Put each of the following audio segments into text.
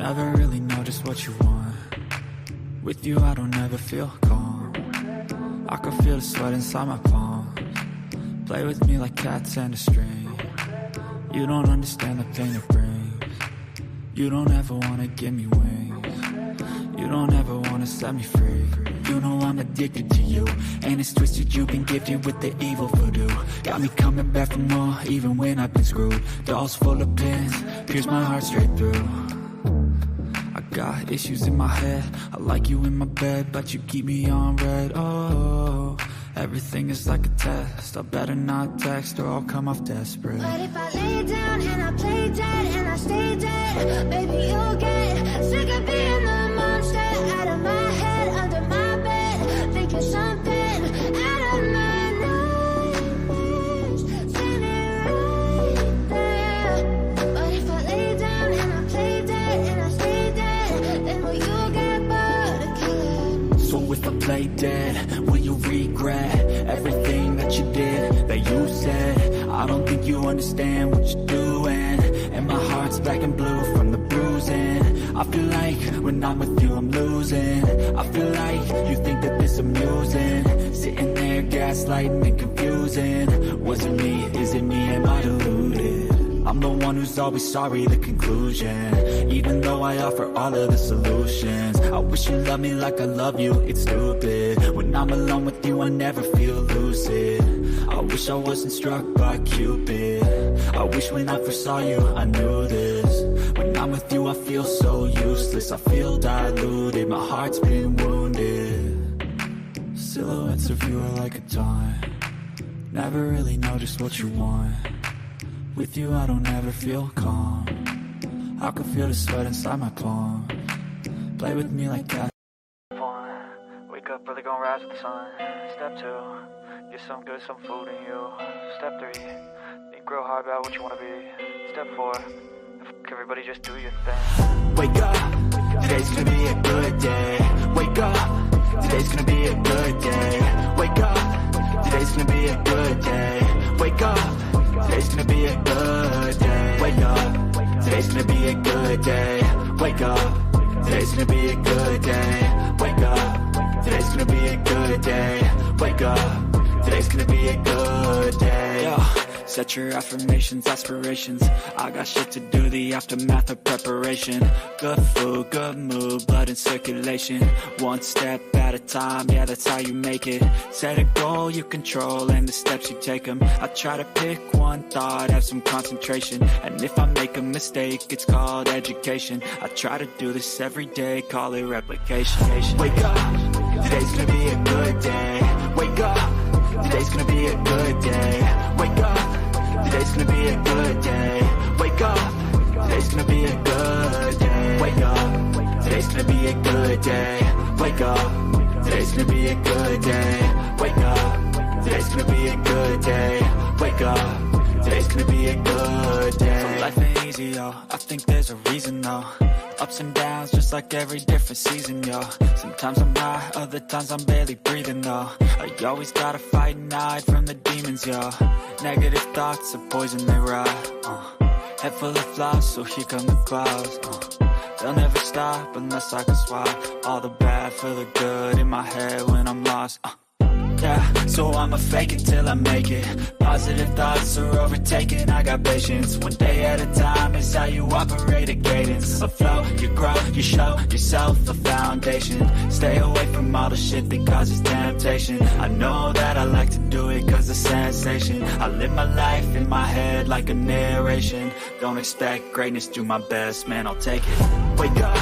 Never really know just what you want. With you I don't ever feel calm. I can feel the sweat inside my palms. Play with me like cats and a string. You don't understand the pain it brings. You don't ever wanna give me wings. You don't ever wanna set me free. You know I'm addicted to you, and it's twisted, you've been gifted with the evil voodoo. Got me coming back for more, even when I've been screwed. Dolls full of pins, pierce my heart straight through. I got issues in my head, I like you in my bed, but you keep me on red. Oh, everything is like a test, I better not text or I'll come off desperate. But if I lay down and I play dead and I stay dead, baby you'll get sick of being the monster out of my head, under my bed, thinking something out of my nightmares, standing right there. But if I lay down and I play dead and I stay dead, then will you get bored of killing? So if I play dead, will you regret everything that you did, that you said? I don't think you understand what you're doing, and my heart's black and blue from the bruising. I feel like when I'm with you I'm losing. I feel like you think that this amusing, sitting there gaslighting and confusing. Was it me? Is it me? Am I deluded? I'm the one who's always sorry, the conclusion, even though I offer all of the solutions. I wish you loved me like I love you, it's stupid. When I'm alone with you I never feel lucid. I wish I wasn't struck by Cupid. I wish when I first saw you I knew this. When I'm with you I feel so useless, I feel diluted, my heart's been wounded. Silhouettes of you are like a taunt. Never really know just what you want. With you I don't ever feel calm. I can feel the sweat inside my palms. Play with me like that. Wake up early, gonna rise with the sun. Step 2, get some good, some food in you. Step 3, think real hard about what you wanna be. Step 4, everybody just do your thing. Wake up, today's gonna be a good day. Wake up, today's gonna be a good day. Wake up, today's gonna be a good day. Wake up, today's gonna be a good day. Wake up, today's gonna be a good day. Wake up, today's gonna be a good day. Wake up, today's gonna be a good day. Wake up, today's gonna be a good day. Yo, set your affirmations, aspirations. I got shit to do, the aftermath of preparation. Good food, good mood, blood in circulation. One step at a time, yeah, that's how you make it. Set a goal you control and the steps you take them. I try to pick one thought, have some concentration. And if I make a mistake, it's called education. I try to do this every day, call it replication. Wake up, today's gonna be a good day. Wake up, today's gonna be a good day. Wake up, today's gonna be a good day. Wake up, today's gonna be a good day. Wake up, today's gonna be a good day. Wake up, today's gonna be a good day. Wake up, today's gonna be a good day. Wake up, today's gonna be a good day. So life ain't easy, yo, I think there's a reason though. Ups and downs, just like every different season, yo. Sometimes I'm high, other times I'm barely breathing, though. I always gotta fight and hide from the demons, yo. Negative thoughts are poison, they rot. Head full of flies, so here come the clouds. They'll never stop unless I can swap all the bad for the good in my head when I'm lost. Yeah, so I'ma fake it till I make it. Positive thoughts are overtaken, I got patience. One day at a time is how you operate a cadence. A flow, you grow, you show yourself a foundation. Stay away from all the shit that causes temptation. I know that I like to do it cause it's sensation. I live my life in my head like a narration. Don't expect greatness, do my best, man, I'll take it. Wake up,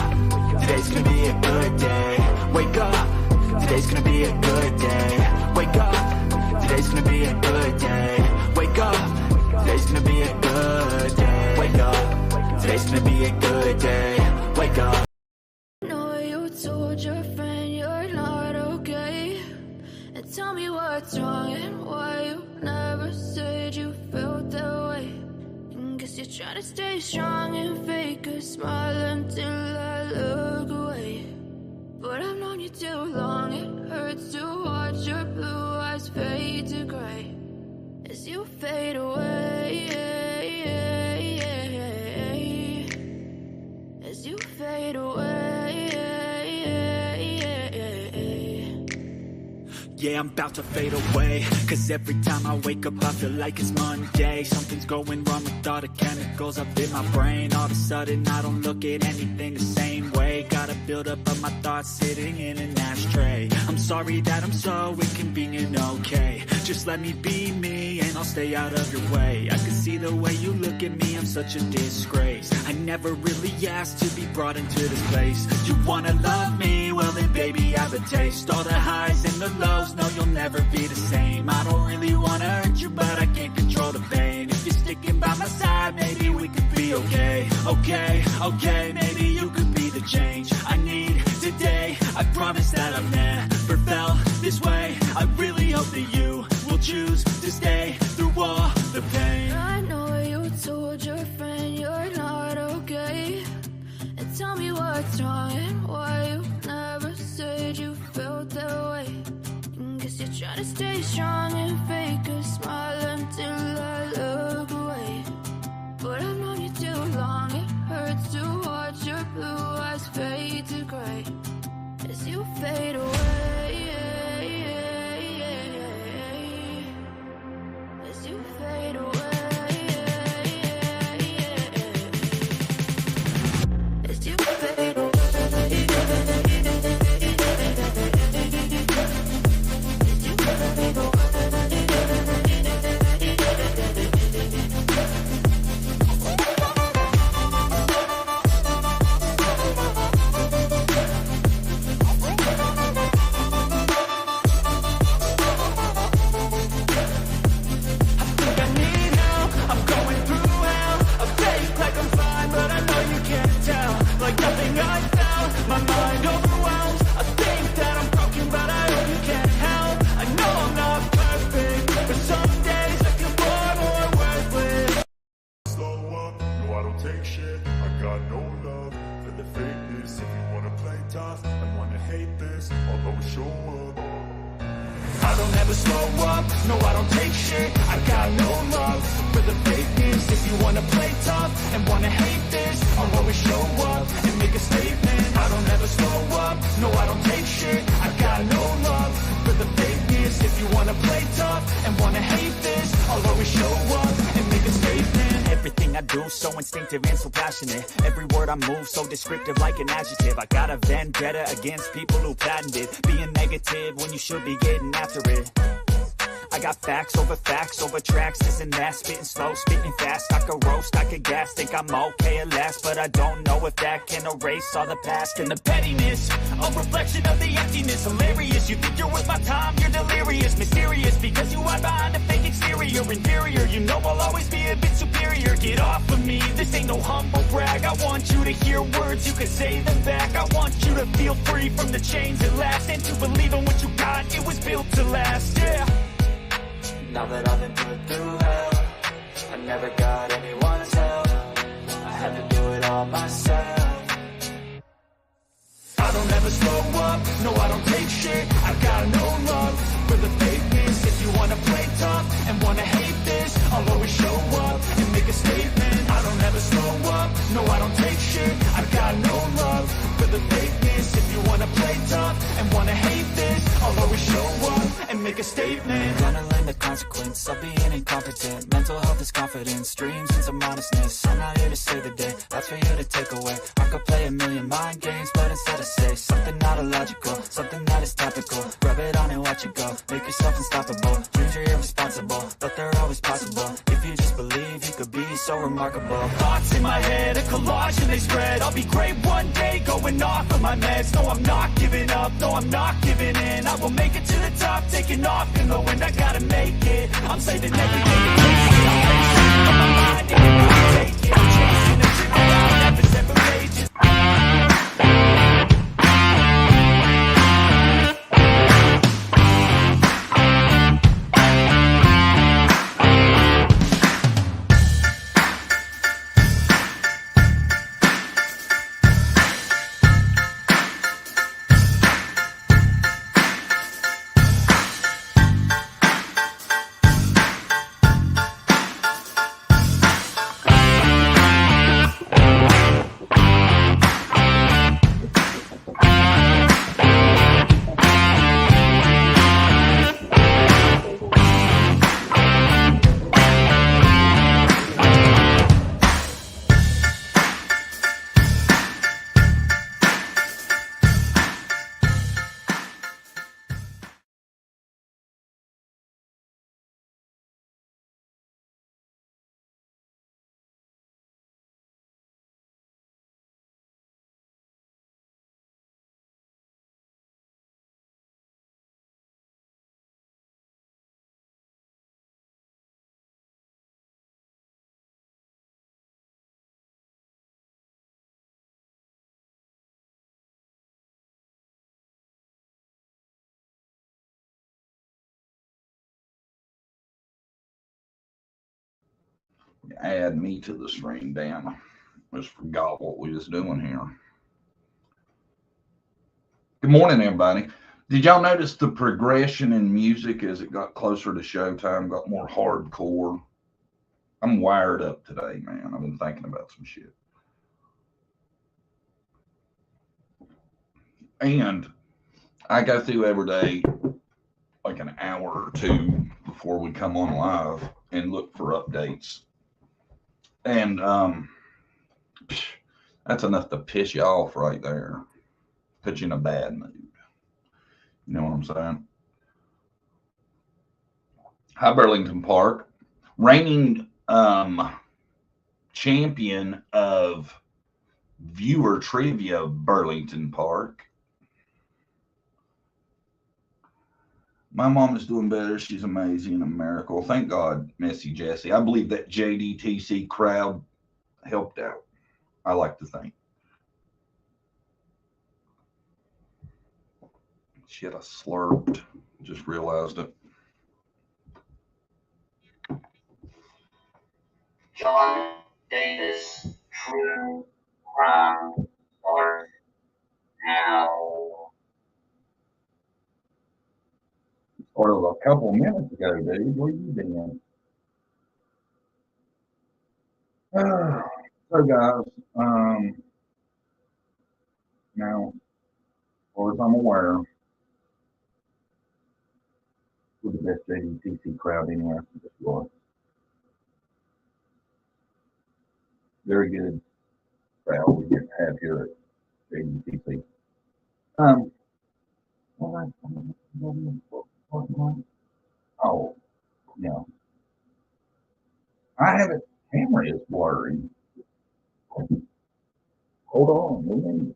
today's gonna be a good day. Wake up, today's gonna be a good day. Wake up, today's gonna be a good day. Wake up, today's gonna be a good day. Wake up, today's gonna be a good day. Wake up. No, you told your friend you're not okay, and tell me what's wrong and why you never said you felt that way. And guess you're trying to stay strong and fake a smile until I look away. But I've known you too long, it hurts to watch your blue eyes fade to gray as you fade away, as you fade Yeah, I'm about to fade away, 'cause every time I wake up I feel like it's Monday. Something's going wrong with all the chemicals up in my brain. All of a sudden I don't look at anything the same way. Gotta build up of my thoughts sitting in an ashtray. I'm sorry that I'm so inconvenient, okay. Just let me be me and I'll stay out of your way. I can see the way you look at me, I'm such a disgrace. I never really asked to be brought into this place. You wanna love me? Well then baby I have a taste. All the highs and the lows, no you'll never be the same. I don't really wanna hurt you but I can't control the pain. If you're sticking by my side, maybe we could be okay. Okay, maybe you could be the change I need today. I promise that I've never felt this way. I really hope that you will choose to stay through all the pain. I know you told your friend you're not okay, and tell me what's wrong and why you never said you felt that way. Guess you're trying to stay strong and fake a smile until I look away. But I've known you too long, it hurts to watch your blue eyes fade to gray as you fade away. As you fade away. As you fade away. I don't ever slow up, no I don't take shit. I got no love for the fakeness. If you wanna play tough and wanna hate this, I'll always show up and make a statement. I don't ever slow up, no I don't take shit. I got no love for the fakeness. If you wanna play tough and wanna hate this, I'll always show up and make a statement. Everything I do so instinctive and so passionate. Every word I move so descriptive like an adjective. I got a vendetta against people who patented being negative when you should be getting after it. I got facts over tracks, this and that. Spitting slow, spitting fast. I could roast, I could gas. Think I'm okay at last, but I don't know if that can erase all the past. And the pettiness, a reflection of the emptiness. Hilarious, you think you're worth my time, you're delirious. Mysterious, because you hide behind a fake exterior. Inferior, you know I'll always be a bit superior. Get off of me, this ain't no humble brag. I want you to hear words, you can say them back. I want you to feel free from the chains at last, and to believe in what you got, it was built to last, yeah. Now that I've been put through hell, I never got anyone's help. I had to do it all myself. I don't ever slow up, no I don't take shit. I got no love for the fakeness. If you wanna play tough and wanna hate this, I'll always show up and make a statement. I don't ever slow up, no I don't take shit. I got no love for the fakeness. If you wanna play tough and wanna hate this, I'll always show up and make a statement. Gonna learn the consequence of being incompetent. Mental health is confidence, dreams and some honestness. I'm not here to save the day, that's for you to take away. I could play a million mind games, but instead I say something not illogical, something that is topical. Rub it on and watch it go, make yourself unstoppable. Dreams are irresponsible, but they're always possible. If you just believe, you could be so remarkable. Thoughts in my head, a collage and they spread. I'll be great one day, going off of my meds. No, I'm not giving up, no, I'm not giving in. I will make it to the top, taking off in the wind. I gotta make it, I'm saving everything. I'm my mind, and I take it. I'm chasing the shit around, never separated. Add me to the stream. Damn, I just forgot what we was doing here. Good morning, everybody. Did y'all notice the progression in music as it got closer to showtime, got more hardcore? I'm wired up today, man. I've been thinking about some shit. And I go through every day like an hour or two before we come on live and look for updates. And that's enough to piss you off right there. Put you in a bad mood. You know what I'm saying? Hi, Burlington Park. Reigning champion of viewer trivia, Burlington Park. My mom is doing better. She's amazing, a miracle. Thank God, Missy Jessie. I believe that JDTC crowd helped out. I like to think. Shit, I slurped. Just realized it. John Davis, true crime starts now. Started a couple minutes ago, dude. Where you been? So, guys, now, as far as I'm aware, we're the best JDTC crowd anywhere. Very good crowd we have here at JDTC. Oh, yeah. I have it. Camera is blurry. Hold on.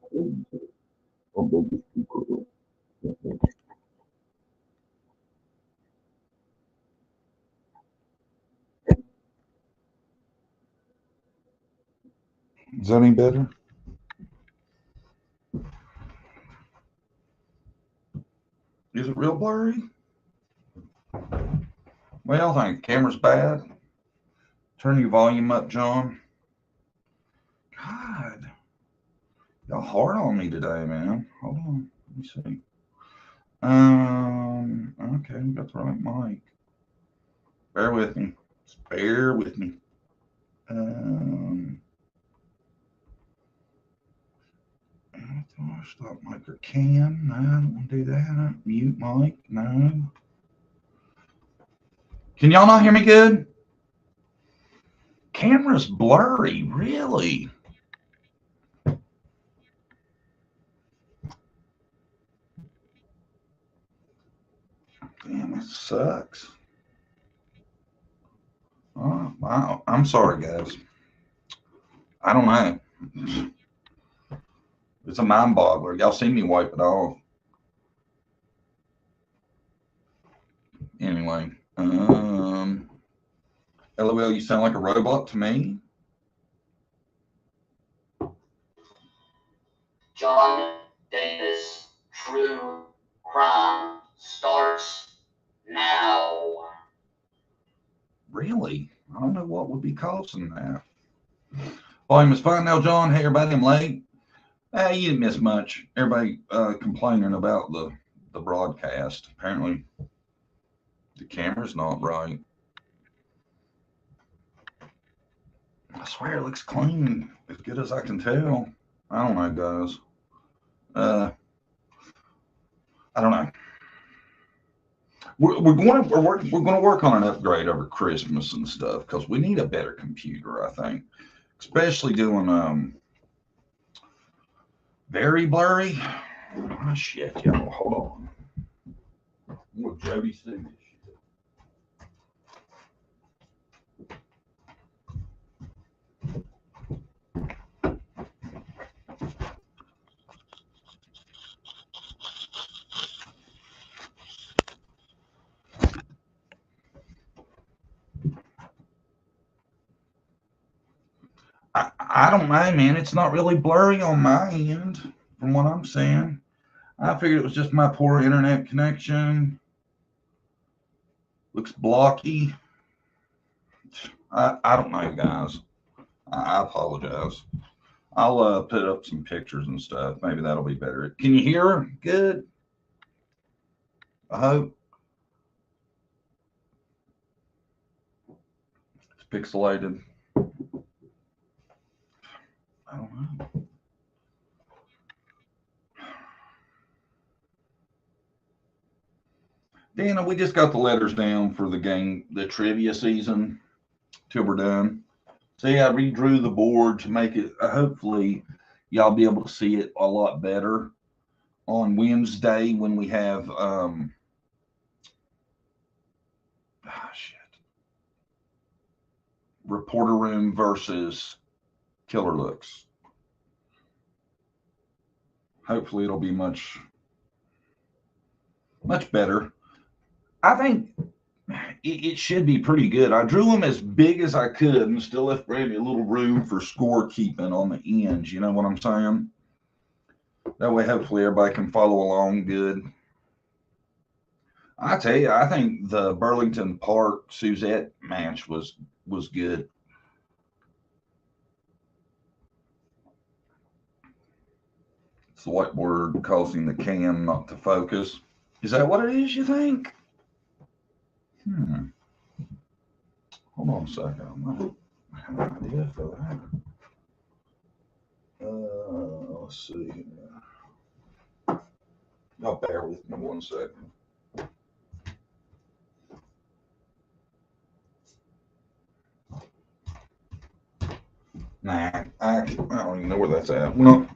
Is that any better? Is it real blurry? Well, I think the camera's bad. Turn your volume up, John. God. Y'all hard on me today, man. Hold on. Let me see. Okay, we got the right mic. Bear with me. Just bear with me. Stop mic or can. No, I don't want to do that. Mute mic. No. Can y'all not hear me good? Camera's blurry, really. Damn, it sucks. Oh, wow. I'm sorry, guys. I don't know. It's a mind boggler. Y'all see me wipe it off. Anyway, LOL, you sound like a robot to me. John Davis, true crime starts now. Really? I don't know what would be causing that. Volume is fine now, John. Hey, everybody, I'm late. You didn't miss much. Everybody complaining about the broadcast. Apparently, the camera's not right. I swear it looks clean, as good as I can tell. I don't know, guys. I don't know. We're going to work on an upgrade over Christmas and stuff because we need a better computer, I think. Especially doing very blurry. Oh, shit, y'all. Hold on. What Jody said. I don't know, man. It's not really blurry on my end, from what I'm saying. I figured it was just my poor internet connection. Looks blocky. I don't know, guys. I apologize. I'll put up some pictures and stuff. Maybe that'll be better. Can you hear her? Good. I hope. It's pixelated. I don't know. Dana, we just got the letters down for the trivia season till we're done. See, I redrew the board to make it, hopefully, y'all be able to see it a lot better on Wednesday when we have, shit, Reporter Room versus Killer Looks. Hopefully, it'll be much better. I think it should be pretty good. I drew them as big as I could and still left Brandy a little room for scorekeeping on the ends. You know what I'm saying? That way, hopefully, everybody can follow along good. I tell you, I think the Burlington Park Suzette match was good. It's the whiteboard causing the cam not to focus. Is that what it is, you think? Hold on a second. I have an idea for that. Let's see. Y'all bear with me 1 second. Nah, I don't even know where that's at. Well,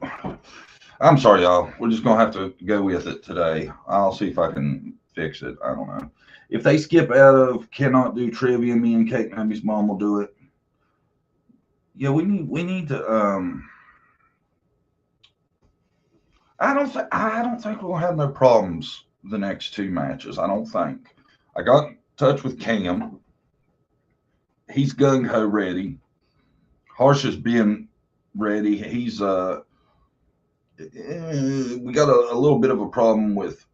I'm sorry, y'all. We're just going to have to go with it today. I'll see if I can fix it. I don't know. If they skip out of cannot do trivia, me and Kate Nubby's mom will do it. Yeah, we need to. I don't think we'll have no problems the next two matches. I don't think. I got in touch with Cam. He's gung ho ready. Harsh is being ready. He's we got a little bit of a problem with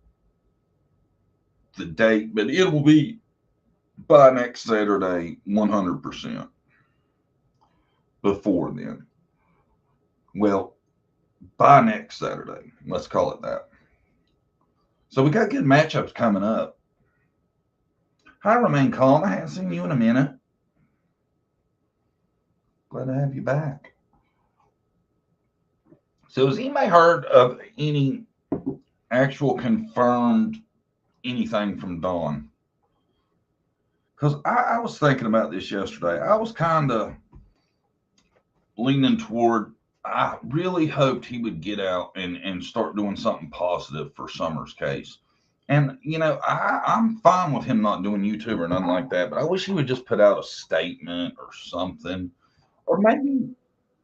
the date, but it will be by next Saturday, 100%. Before then, well, by next Saturday, let's call it that. So we got good matchups coming up. Hi, Remain Calm. I haven't seen you in a minute. Glad to have you back. So has anybody heard of any actual confirmed anything from Dawn? Because I was thinking about this yesterday. I was kind of leaning toward, I really hoped he would get out and start doing something positive for Summer's case. And, you know, I'm fine with him not doing YouTube or nothing like that, but I wish he would just put out a statement or something. Or maybe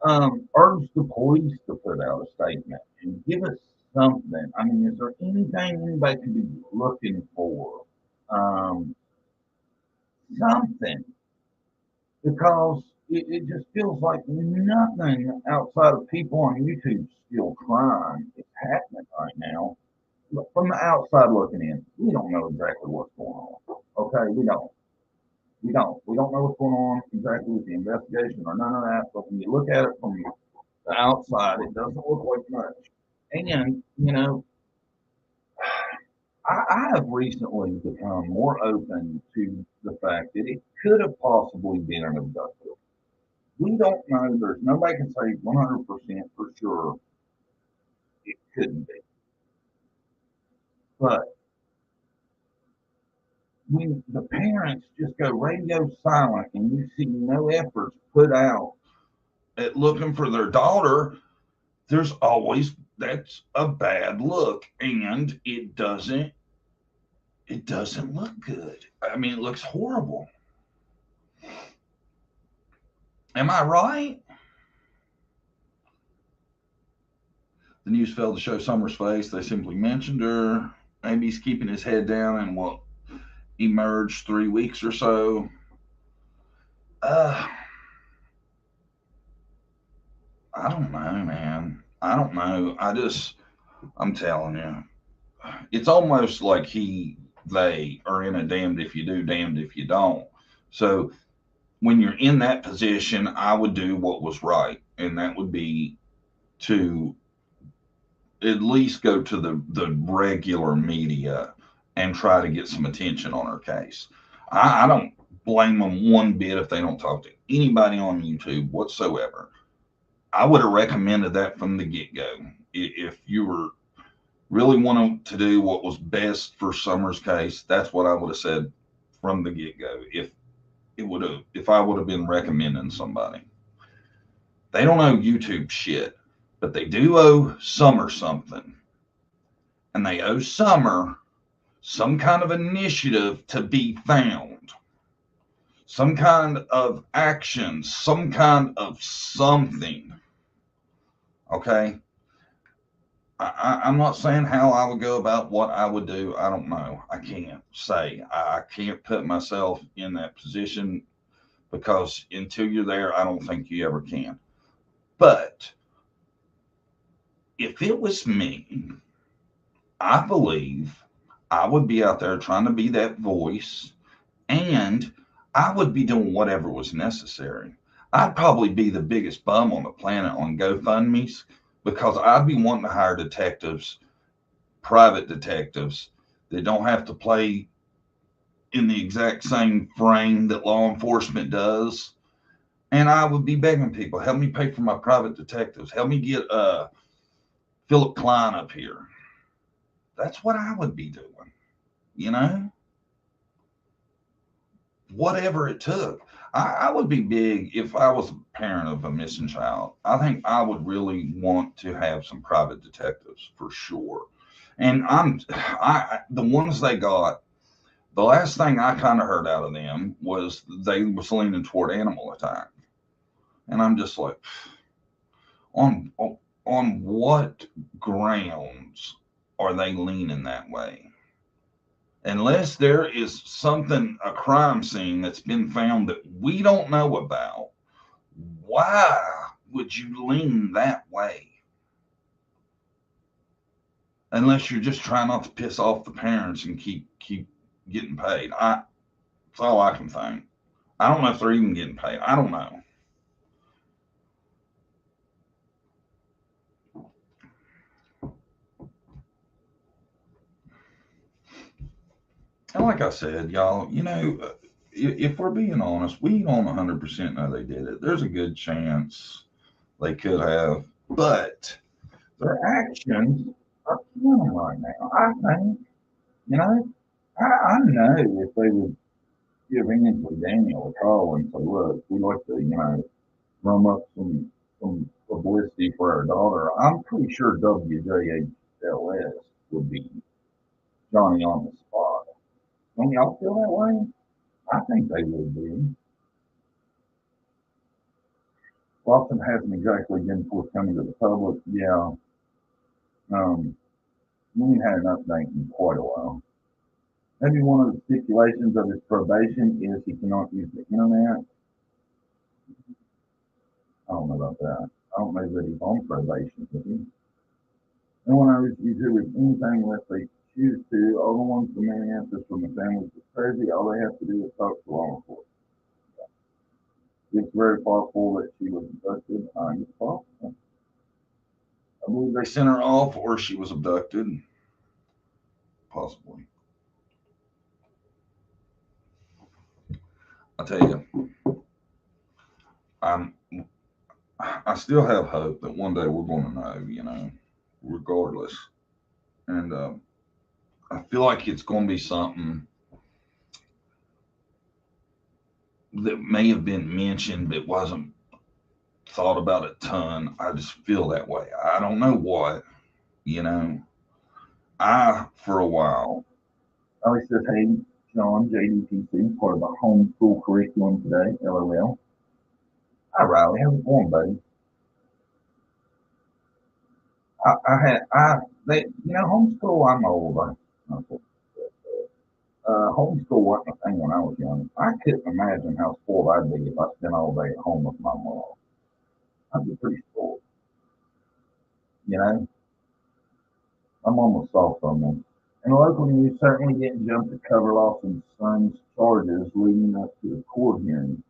urge the police to put out a statement and give us something. I mean, is there anything anybody could be looking for? Something. Because it just feels like nothing outside of people on YouTube still crying is happening right now. But from the outside looking in, we don't know exactly what's going on. Okay, we don't. We don't. We don't know what's going on exactly with the investigation or none of that. But when you look at it from the outside, it doesn't look like much. And, you know, I have recently become more open to the fact that it could have possibly been an abduction. We don't know. There's nobody can say 100% for sure it couldn't be. But when the parents just go radio silent and you see no efforts put out at looking for their daughter, there's always, that's a bad look, and it doesn't look good. I mean, it looks horrible. Am I right? The news failed to show Summer's face. They simply mentioned her. Maybe he's keeping his head down and will emerge 3 weeks or so. I don't know, man. I don't know. I'm telling you, it's almost like they are in a damned if you do, damned if you don't. So when you're in that position, I would do what was right, and that would be to at least go to the regular media and try to get some attention on her case. I don't blame them one bit if they don't talk to anybody on YouTube whatsoever. I would have recommended that from the get go. If you were really wanting to do what was best for Summer's case, that's what I would have said from the get go. If I would have been recommending somebody, they don't owe YouTube shit, but they do owe Summer something, and they owe Summer some kind of initiative to be found, some kind of action, some kind of something. Okay. I'm not saying how I would go about what I would do. I don't know. I can't say. I can't put myself in that position because until you're there, I don't think you ever can. But if it was me, I believe I would be out there trying to be that voice, and I would be doing whatever was necessary. I'd probably be the biggest bum on the planet on GoFundMe's because I'd be wanting to hire detectives, private detectives that don't have to play in the exact same frame that law enforcement does. And I would be begging people, help me pay for my private detectives. Help me get Philip Klein up here. That's what I would be doing, you know? Whatever it took. I would be big if I was a parent of a missing child. I think I would really want to have some private detectives for sure. And the ones they got, the last thing I kind of heard out of them was they was leaning toward animal attack. And I'm just like, on what grounds are they leaning that way? Unless there is something, a crime scene that's been found that we don't know about, why would you lean that way? Unless you're just trying not to piss off the parents and keep getting paid. That's all I can think. I don't know if they're even getting paid. I don't know. And like I said, y'all, if we're being honest, we don't 100% know they did it. There's a good chance they could have, but their actions are killing them right now. I think, you know, I know if they would give Ainsley Daniel a call and say, look, we'd like to, drum up some publicity for our daughter, I'm pretty sure WJHLS would be Johnny on the spot. Don't y'all feel that way? I think they would be. Boston hasn't exactly been forthcoming to the public. Yeah. We ain't had an update in quite a while. Maybe one of the stipulations of his probation is he cannot use the internet. I don't know about that. I don't know that he's on probation, is he? No one knows you do with anything unless they choose to. All the ones the man answers from the family is crazy. All they have to do is talk to law enforcement. It's very possible that she was abducted. It's possible. I believe they sent her off or she was abducted. Possibly. I tell you, I'm I still have hope that one day we're going to know, regardless. And I feel like it's going to be something that may have been mentioned but wasn't thought about a ton. I just feel that way. I don't know what, you know. For a while, Alex says, hey, John, JDPC, part of the homeschool curriculum today, LOL. Hi, Riley. How's it going, buddy? Homeschool, I'm older. Homeschool wasn't a thing when I was young. I couldn't imagine how spoiled I'd be if I spent all day at home with my mom. I'd be pretty spoiled. You know, my mom was soft on me. And local news certainly didn't jump to cover Lawson's son's charges leading up to the court hearing.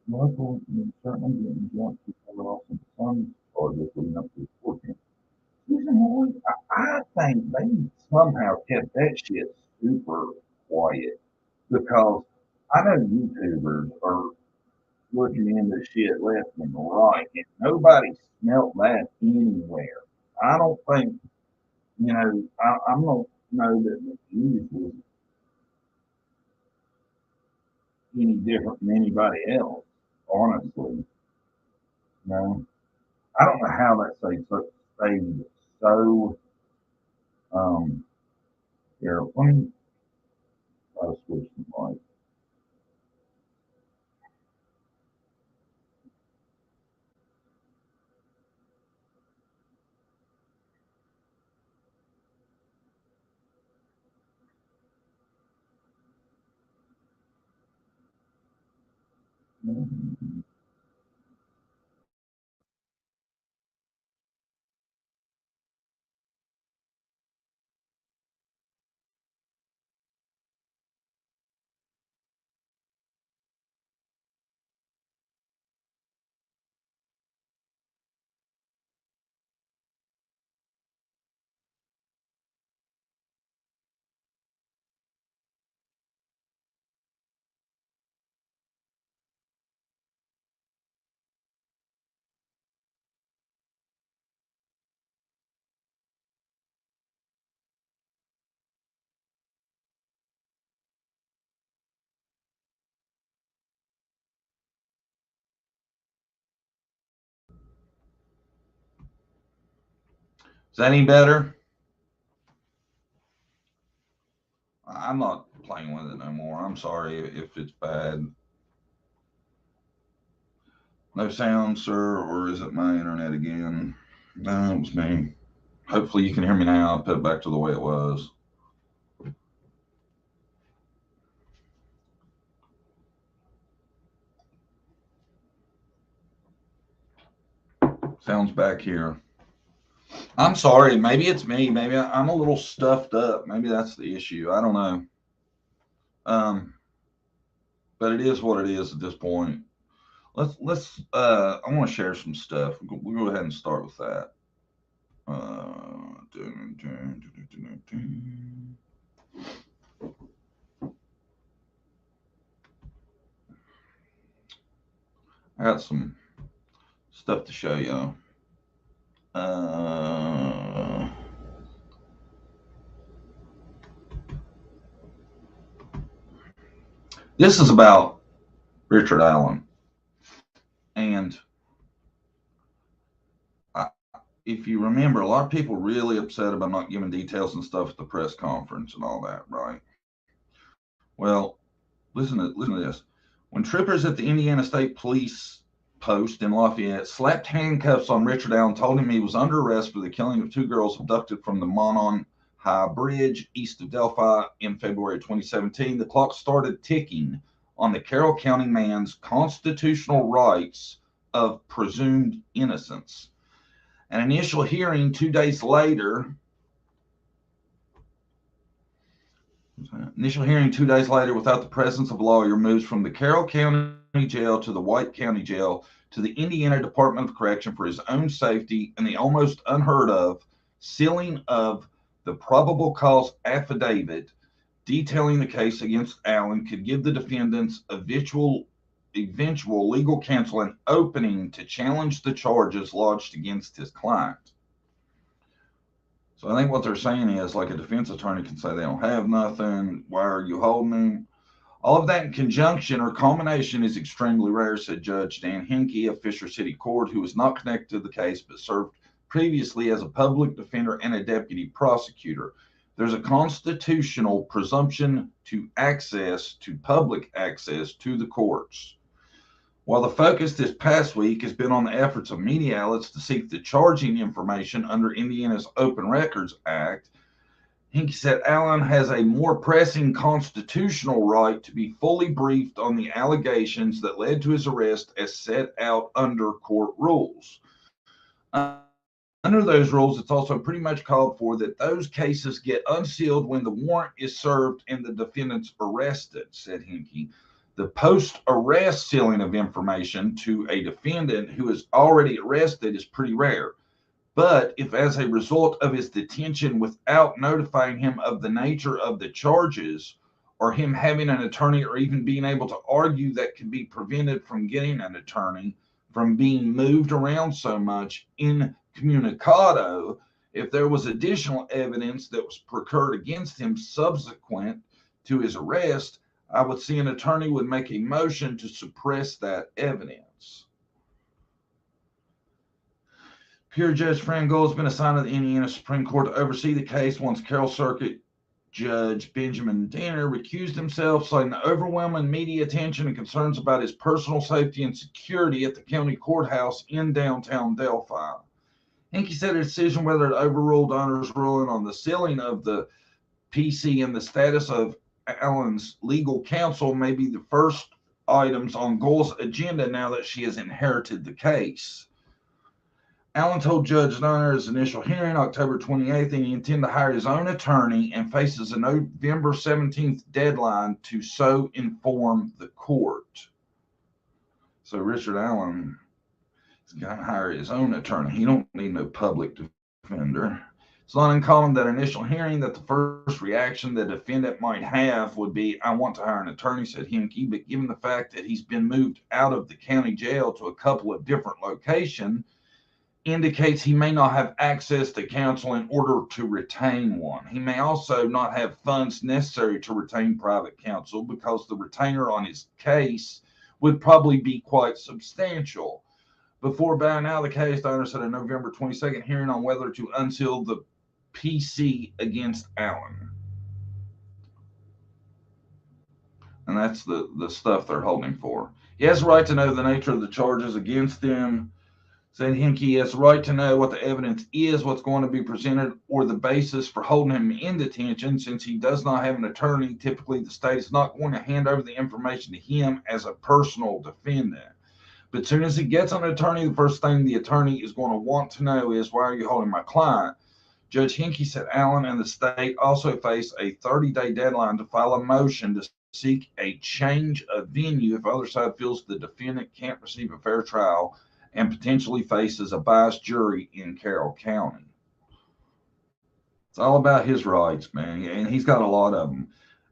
Local and certainly getting drunk to cover off some fun charges leading up to the court case. I think they somehow kept that shit super quiet because I know YouTubers are looking into shit left and right, and nobody smelt that anywhere. I don't think, I don't know that the news was any different from anybody else, honestly. No, I don't know how that stayed so. Um, here, let me switch the mic. Is that any better? I'm not playing with it no more. I'm sorry if it's bad. No sound, sir, or is it my internet again? No, it was me. Hopefully you can hear me now. I'll put it back to the way it was. Sounds back here. I'm sorry. Maybe it's me. Maybe I'm a little stuffed up. Maybe that's the issue. I don't know. But it is what it is at this point. I want to share some stuff. We'll go ahead and start with that. I got some stuff to show you. This is about Richard Allen. And if you remember, a lot of people really upset about not giving details and stuff at the press conference and all that, right? Well, listen to this. When troopers at the Indiana State Police post in Lafayette slapped handcuffs on Richard Allen, told him he was under arrest for the killing of two girls abducted from the Monon High Bridge east of Delphi in February 2017, the clock started ticking on the Carroll County man's constitutional rights of presumed innocence. An initial hearing 2 days later without the presence of a lawyer moves from the Carroll County Jail to the White County Jail to the Indiana Department of Correction for his own safety and the almost unheard of sealing of the probable cause affidavit detailing the case against Allen could give the defendants eventual legal counsel an opening to challenge the charges lodged against his client. So I think what they're saying is, like, a defense attorney can say they don't have nothing. Why are you holding him? All of that in conjunction or combination is extremely rare, said Judge Dan Henke of Fisher City Court, who was not connected to the case but served previously as a public defender and a deputy prosecutor. There's a constitutional presumption to public access to the courts. While the focus this past week has been on the efforts of media outlets to seek the charging information under Indiana's Open Records Act, Henke said Allen has a more pressing constitutional right to be fully briefed on the allegations that led to his arrest as set out under court rules. Under those rules, it's also pretty much called for that those cases get unsealed when the warrant is served and the defendant's arrested, said Henke. The post-arrest sealing of information to a defendant who is already arrested is pretty rare. But if as a result of his detention without notifying him of the nature of the charges, or him having an attorney, or even being able to argue that could be prevented from getting an attorney from being moved around so much incommunicado, if there was additional evidence that was procured against him subsequent to his arrest, I would see an attorney would make a motion to suppress that evidence. Peer Judge Fran Gold has been assigned to the Indiana Supreme Court to oversee the case once Carroll Circuit Judge Benjamin Danner recused himself, citing the overwhelming media attention and concerns about his personal safety and security at the county courthouse in downtown Delphi. Hinkie said a decision whether to overrule Donner's ruling on the sealing of the PC and the status of Allen's legal counsel may be the first items on Gold's agenda now that she has inherited the case. Allen told Judge Donner at his initial hearing, October 28th, that he intended to hire his own attorney and faces a November 17th deadline to so inform the court. So Richard Allen is going to hire his own attorney. He don't need no public defender. It's not uncommon that initial hearing that the first reaction the defendant might have would be, I want to hire an attorney, said Hinkie, but given the fact that he's been moved out of the county jail to a couple of different locations, indicates he may not have access to counsel in order to retain one. He may also not have funds necessary to retain private counsel because the retainer on his case would probably be quite substantial. Before bowing out of the case, Donner said a November 22nd hearing on whether to unseal the PC against Allen. And that's the stuff they're holding for. He has the right to know the nature of the charges against him. Said Hinkie has the right to know what the evidence is, what's going to be presented, or the basis for holding him in detention. Since he does not have an attorney, typically the state is not going to hand over the information to him as a personal defendant. But as soon as he gets an attorney, the first thing the attorney is going to want to know is, why are you holding my client? Judge Hinkie said Allen and the state also face a 30-day deadline to file a motion to seek a change of venue if the other side feels the defendant can't receive a fair trial and potentially faces a biased jury in Carroll County. It's all about his rights, man, and he's got a lot of them.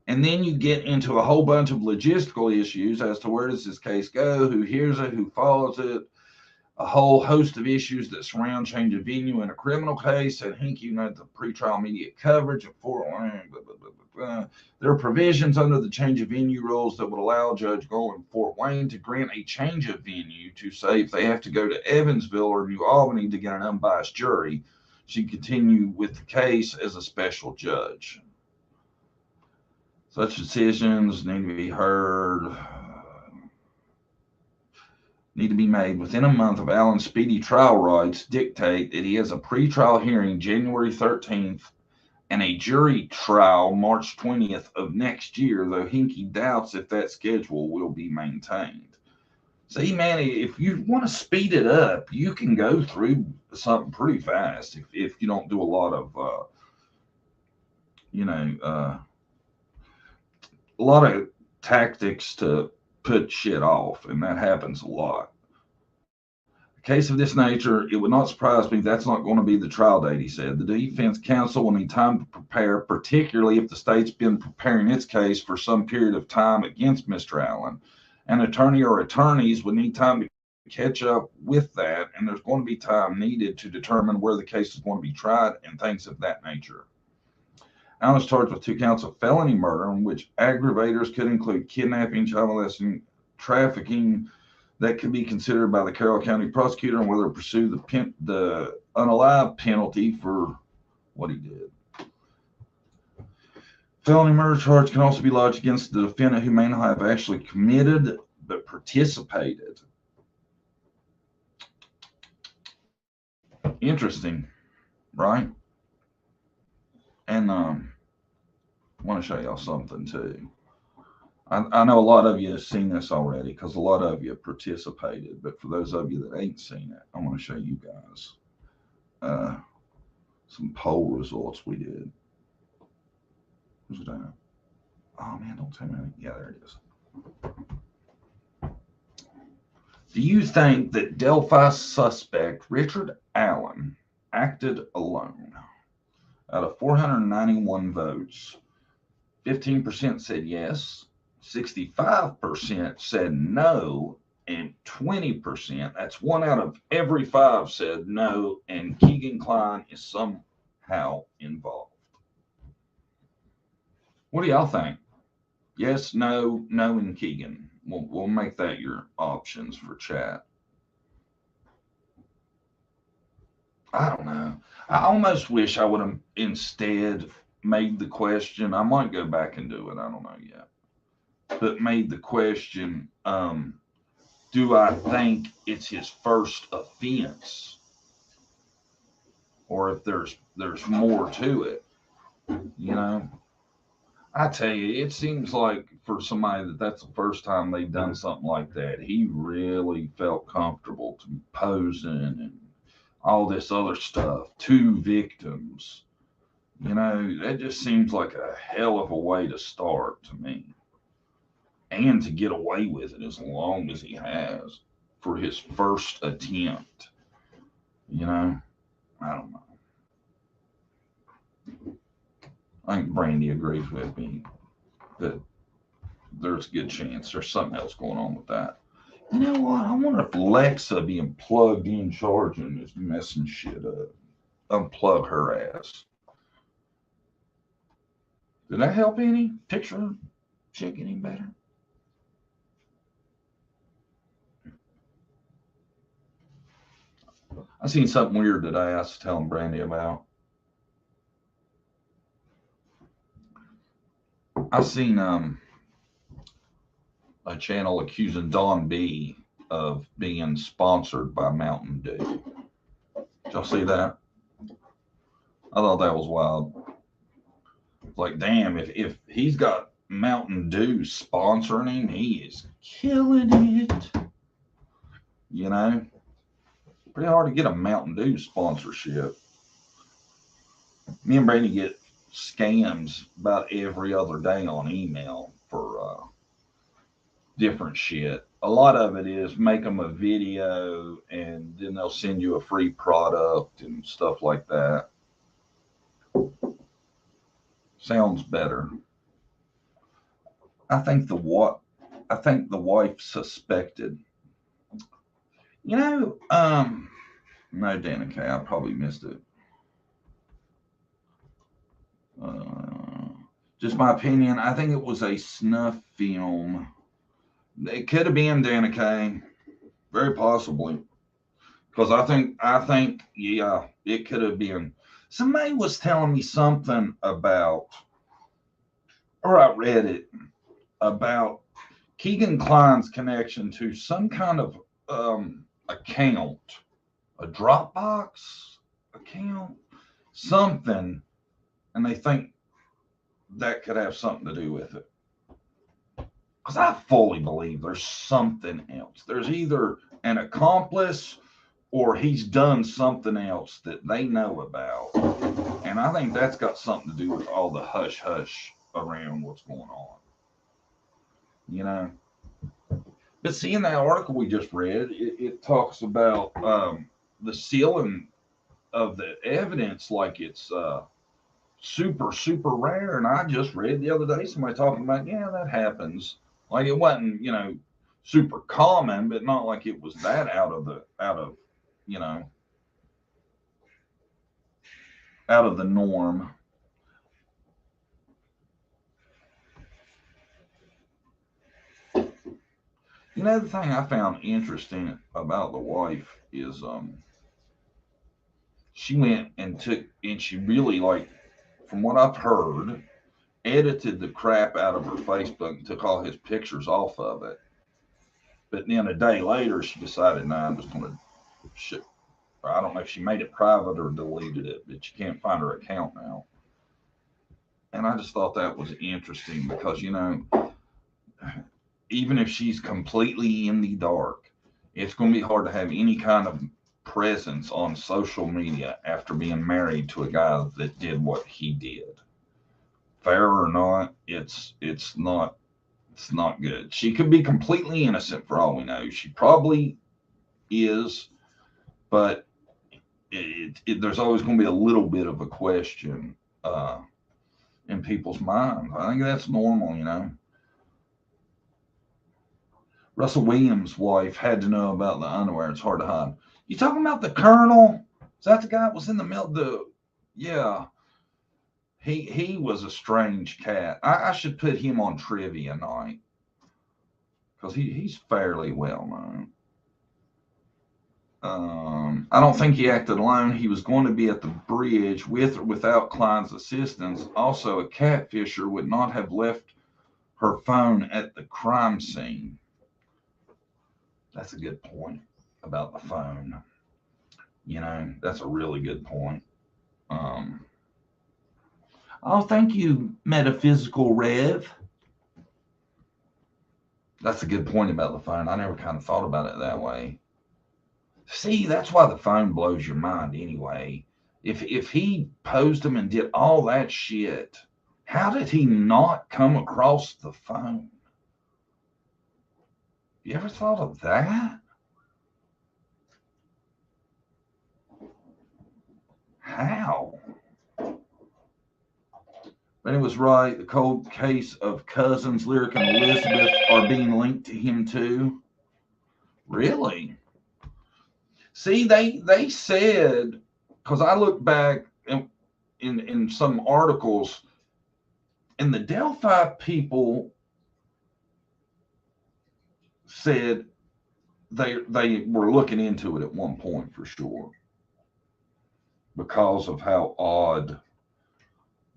And then you get into a whole bunch of logistical issues as to where does this case go, who hears it, who follows it, a whole host of issues that surround change of venue in a criminal case. And Hinkie, you know, the pretrial media coverage of Fort Wayne, blah, blah, blah, blah, blah. There are provisions under the change of venue rules that would allow Judge Gold in Fort Wayne to grant a change of venue to say if they have to go to Evansville or New Albany to get an unbiased jury, she can continue with the case as a special judge. Such decisions need to be heard. Need to be made within a month of Allen's speedy trial rights dictate that he has a pretrial hearing January 13th and a jury trial March 20th of next year, though Hinkie doubts if that schedule will be maintained. See, man, if you want to speed it up, you can go through something pretty fast if you don't do a lot of, a lot of tactics to put shit off, and that happens a lot. A case of this nature, it would not surprise me that's not going to be the trial date, he said. The defense counsel will need time to prepare, particularly if the state's been preparing its case for some period of time against Mr. Allen. An attorney or attorneys would need time to catch up with that, and there's going to be time needed to determine where the case is going to be tried and things of that nature. Allen is charged with 2 counts of felony murder, in which aggravators could include kidnapping, child molesting, trafficking, that could be considered by the Carroll County prosecutor, and whether to pursue the unalive penalty for what he did. Felony murder charge can also be lodged against the defendant who may not have actually committed but participated. Interesting, right? And I want to show y'all something too. I know a lot of you have seen this already because a lot of you participated, but for those of you that ain't seen it, I want to show you guys some poll results we did. Who's that? Oh man, don't tell me. Yeah, there it is. Do you think that Delphi suspect Richard Allen acted alone? Out of 491 votes, 15% said yes, 65% said no, and 20%, that's 1 out of every 5, said no, and Keegan Kline is somehow involved. What do y'all think? Yes, no, no, and Keegan. We'll make that your options for chat. I don't know. I almost wish I would have instead made the question. I might go back and do it. I don't know yet. But made the question, do I think it's his first offense? Or if there's more to it, you know? I tell you, it seems like for somebody that's the first time they've done something like that, he really felt comfortable to be posing and all this other stuff. 2 victims. You know, that just seems like a hell of a way to start to me. And to get away with it as long as he has for his first attempt. You know, I don't know. I think Brandy agrees with me that there's a good chance there's something else going on with that. You know what? I wonder if Alexa being plugged in charging is messing shit up. Unplug her ass. Did that help any? Picture shit getting better? I seen something weird today I was telling Brandy about. I seen a channel accusing Don B of being sponsored by Mountain Dew. Did y'all see that? I thought that was wild. Like, damn, if he's got Mountain Dew sponsoring him, he is killing it. You know? Pretty hard to get a Mountain Dew sponsorship. Me and Brandy get scams about every other day on email for different shit. A lot of it is make them a video and then they'll send you a free product and stuff like that. Sounds better. I think the wife suspected. You know, no, Danica, I probably missed it. Just my opinion. I think it was a snuff film. It could have been Danica, very possibly, because I think, yeah, it could have been. Somebody was telling me something about, or I read it about Keegan Kline's connection to some kind of account, a Dropbox account, something, and they think that could have something to do with it. Because I fully believe there's something else. There's either an accomplice or he's done something else that they know about. And I think that's got something to do with all the hush-hush around what's going on. You know? But see, in that article we just read, it talks about the sealing of the evidence like it's super, super rare. And I just read the other day somebody talking about, yeah, that happens. Like it wasn't, you know, super common, but not like it was that out of you know, out of the norm. You know, the thing I found interesting about the wife is she went and she really, like, from what I've heard, edited the crap out of her Facebook and took all his pictures off of it. But then a day later, she decided, nah, I'm just going to shit. I don't know if she made it private or deleted it, but you can't find her account now. And I just thought that was interesting because, you know, even if she's completely in the dark, it's going to be hard to have any kind of presence on social media after being married to a guy that did what he did. Fair or not, it's not It's not good. She could be completely innocent for all we know. She probably is, but there's always going to be a little bit of a question in people's minds. I think that's normal, you know. Russell Williams' wife had to know about the underwear. It's hard to hide. You talking about the Colonel? Is that the guy that was in the middle? Yeah. He was a strange cat. I should put him on trivia night because he's fairly well known. I don't think he acted alone. He was going to be at the bridge with or without Klein's assistance. Also, a catfisher would not have left her phone at the crime scene. That's a good point about the phone. You know, that's a really good point. Oh, thank you, Metaphysical Rev. That's a good point about the phone. I never kind of thought about it that way. See, that's why the phone blows your mind anyway. If he posed them and did all that shit, how did he not come across the phone? You ever thought of that? How? But it was right. The cold case of cousins, Lyric and Elizabeth, are being linked to him too. Really? See, they said, because I looked back in some articles, and the Delphi people said they were looking into it at one point for sure, because of how odd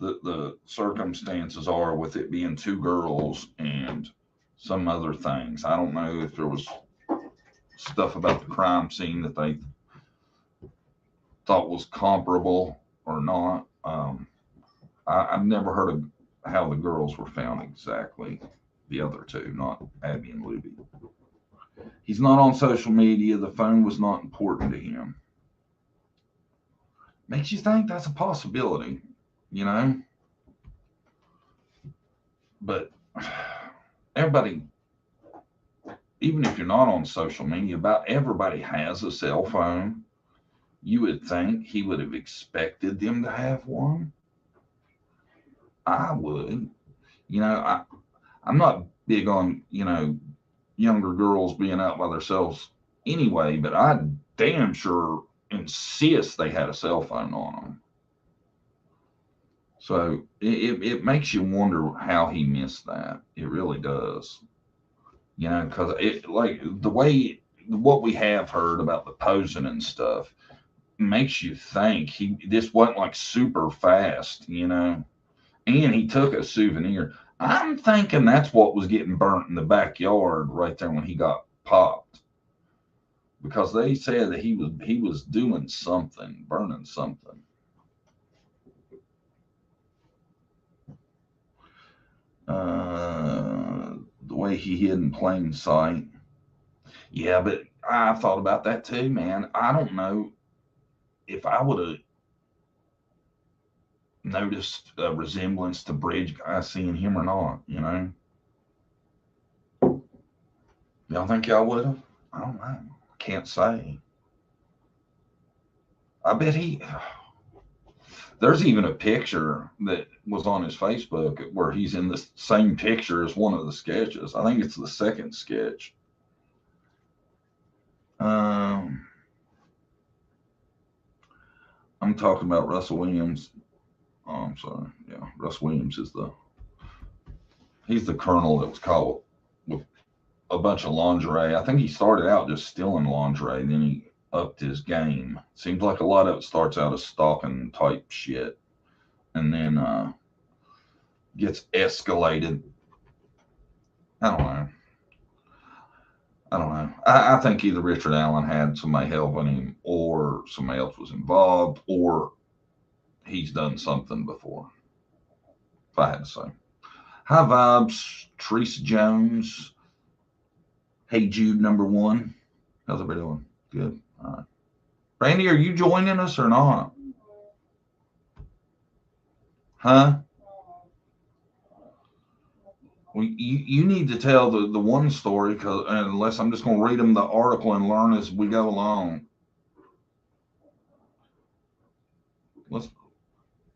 the circumstances are with it being two girls and some other things. I don't know if there was stuff about the crime scene that they thought was comparable or not. I've never heard of how the girls were found exactly, the other two, not Abby and Luby. He's not on social media. The phone was not important to him. Makes you think that's a possibility, you know? But everybody, even if you're not on social media, about everybody has a cell phone. You would think he would have expected them to have one. I would. You know, I'm not big on, you know, younger girls being out by themselves anyway, but I damn sure insist they had a cell phone on them. So it makes you wonder how he missed that. It really does. You know, because it, like, the way, what we have heard about the posing and stuff makes you think this wasn't like super fast, you know, and he took a souvenir. I'm thinking that's what was getting burnt in the backyard right there when he got popped, because they said that he was doing something, burning something. The way he hid in plain sight. Yeah, but I thought about that too, man. I don't know if I would have noticed a resemblance to Bridge guy seeing him or not, you know. Y'all think y'all would have? I don't know. Can't say. I bet there's even a picture that was on his Facebook where he's in the same picture as one of the sketches. I think it's the second sketch. I'm talking about Russell Williams. Oh, I'm sorry. Yeah, Russ Williams he's the colonel that was caught with a bunch of lingerie. I think he started out just stealing lingerie, then he upped his game. Seems like a lot of it starts out as stalking type shit, and then gets escalated. I don't know. I think either Richard Allen had somebody helping him, or somebody else was involved, or he's done something before, if I had to say. High vibes, Teresa Jones. Hey Jude, #1. How's everybody doing? Good. All right. Randy, are you joining us or not? Huh? Well, you need to tell the one story, because unless I'm just going to read them the article and learn as we go along.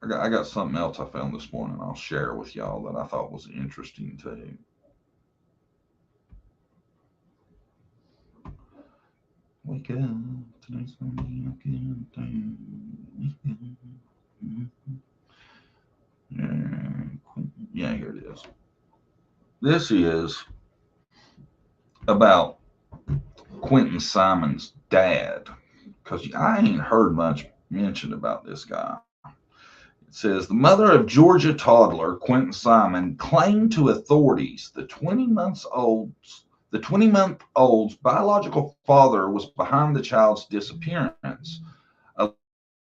I got something else I found this morning I'll share with y'all that I thought was interesting too. Wake up, today's gonna be a good day. Yeah, here it is. This is about Quinton Simon's dad, because I ain't heard much mentioned about this guy. It says the mother of Georgia toddler Quinton Simon claimed to authorities the 20-month-old's biological father was behind the child's disappearance,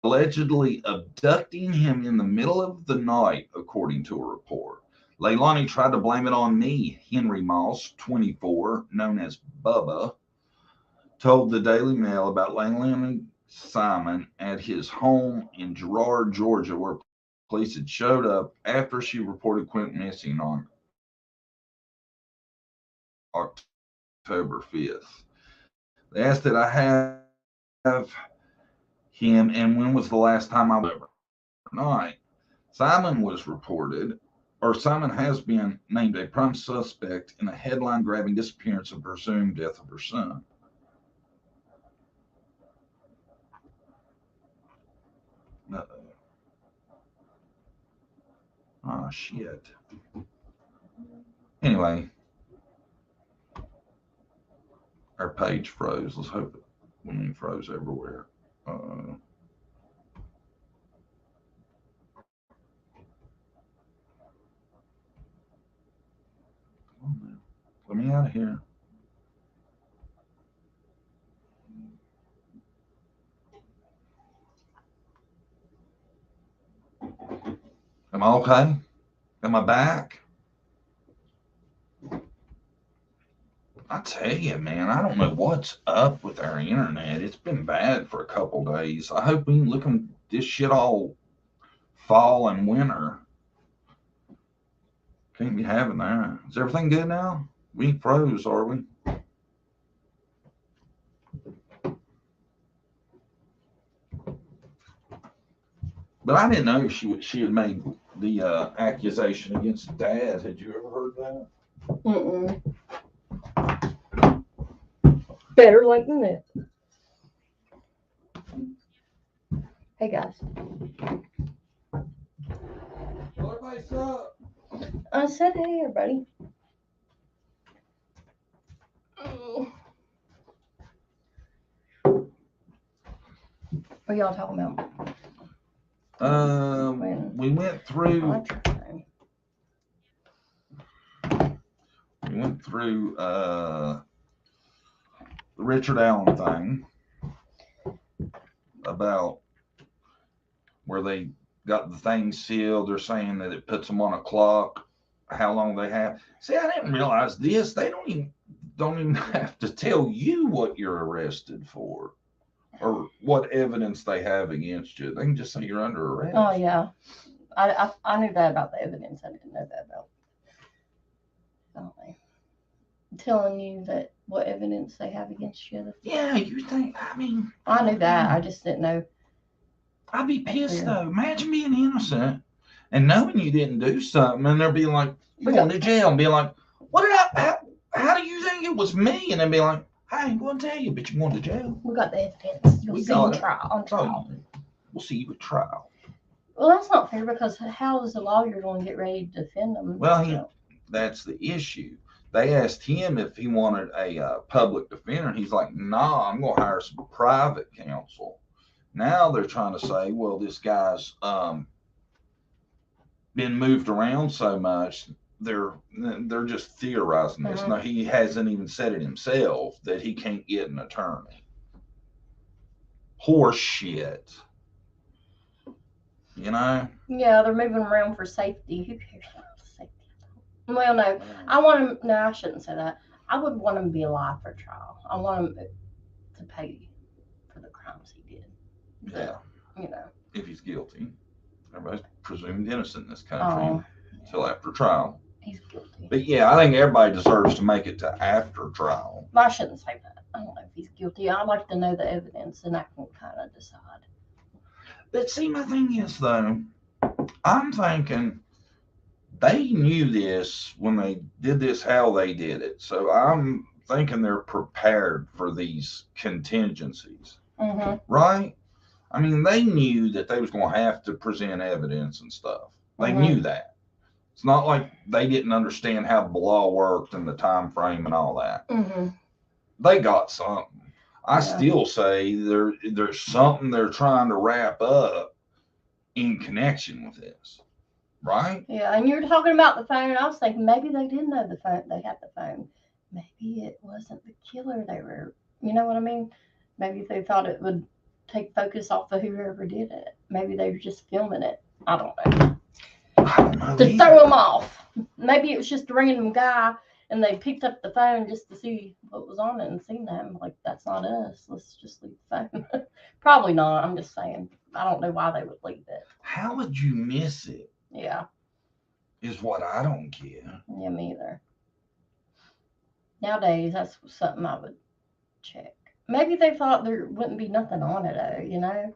allegedly abducting him in the middle of the night, according to a report. Leilani tried to blame it on me, Henry Moss, 24, known as Bubba, told the Daily Mail about Leilani Simon at his home in Girard, Georgia, where police had showed up after she reported Quinton missing on October 5th. They asked that I have him, and when was the last time I was overnight? Simon has been named a prime suspect in a headline-grabbing disappearance and presumed death of her son. Oh, shit. Anyway, our page froze. Let's hope it froze everywhere. Let me out of here. Am I okay? Am I back? I tell you, man, I don't know what's up with our internet. It's been bad for a couple days. I hope we can look at this shit all fall and winter. Can't be having that. Is everything good now? We ain't froze, are we? But I didn't know she had made the accusation against Dad. Had you ever heard that? Mm-mm. Better late than that. Hey guys. Well, everybody's up. I said hey everybody. Oh. What are y'all talking about? We went through the Richard Allen thing about where they got the thing sealed. They're saying that it puts them on a clock, how long they have. See, I didn't realize this. They don't even have to tell you what you're arrested for or what evidence they have against you. They can just say you're under arrest. Oh yeah, I knew that about the evidence. I didn't know that about telling you that what evidence they have against you. Yeah, you think? I mean, I knew that. I just didn't know. I'd be pissed though. Imagine being innocent and knowing you didn't do something, and they'll be like, "You're going to jail," and be like, "What did how do you think it was me?" And then be like, "I ain't going to tell you, but you're going to jail." We got the evidence. You'll see on trial. We'll see you at trial. Well, that's not fair, because how is the lawyer going to get ready to defend them? Well, that's the issue. They asked him if he wanted a public defender, and he's like, "Nah, I'm going to hire some private counsel." Now they're trying to say, well, this guy's been moved around so much, they're just theorizing this. No, he hasn't even said it himself that he can't get an attorney. Horse shit. You know? Yeah, they're moving around for safety. Who cares about safety? Well, no, I want him. No, I shouldn't say that. I would want him to be alive for trial. I want him to pay for the crimes he did. Yeah. You know. If he's guilty. Everybody's presumed innocent in this country until after trial. He's guilty. But yeah, I think everybody deserves to make it to after trial. I shouldn't say that. I don't know if he's guilty. I'd like to know the evidence, and I can kind of decide. But see, my thing is, though, I'm thinking they knew this when they did this, how they did it. So I'm thinking they're prepared for these contingencies, right? I mean, they knew that they was going to have to present evidence and stuff. They knew that. It's not like they didn't understand how the law worked and the time frame and all that. They got something. I still say there's something they're trying to wrap up in connection with this, right? Yeah, and you're talking about the phone. I was thinking maybe they didn't know the phone. They had the phone. Maybe it wasn't the killer. They were, you know what I mean? Maybe they thought it would take focus off of whoever did it. Maybe they were just filming it. I don't know. To throw them off. Maybe it was just a random guy and they picked up the phone just to see what was on it and seen that. I'm like, that's not us. Let's just leave the phone. Probably not. I'm just saying. I don't know why they would leave it. How would you miss it? Yeah. Is what I don't get. Yeah, me either. Nowadays, that's something I would check. Maybe they thought there wouldn't be nothing on it, though, you know?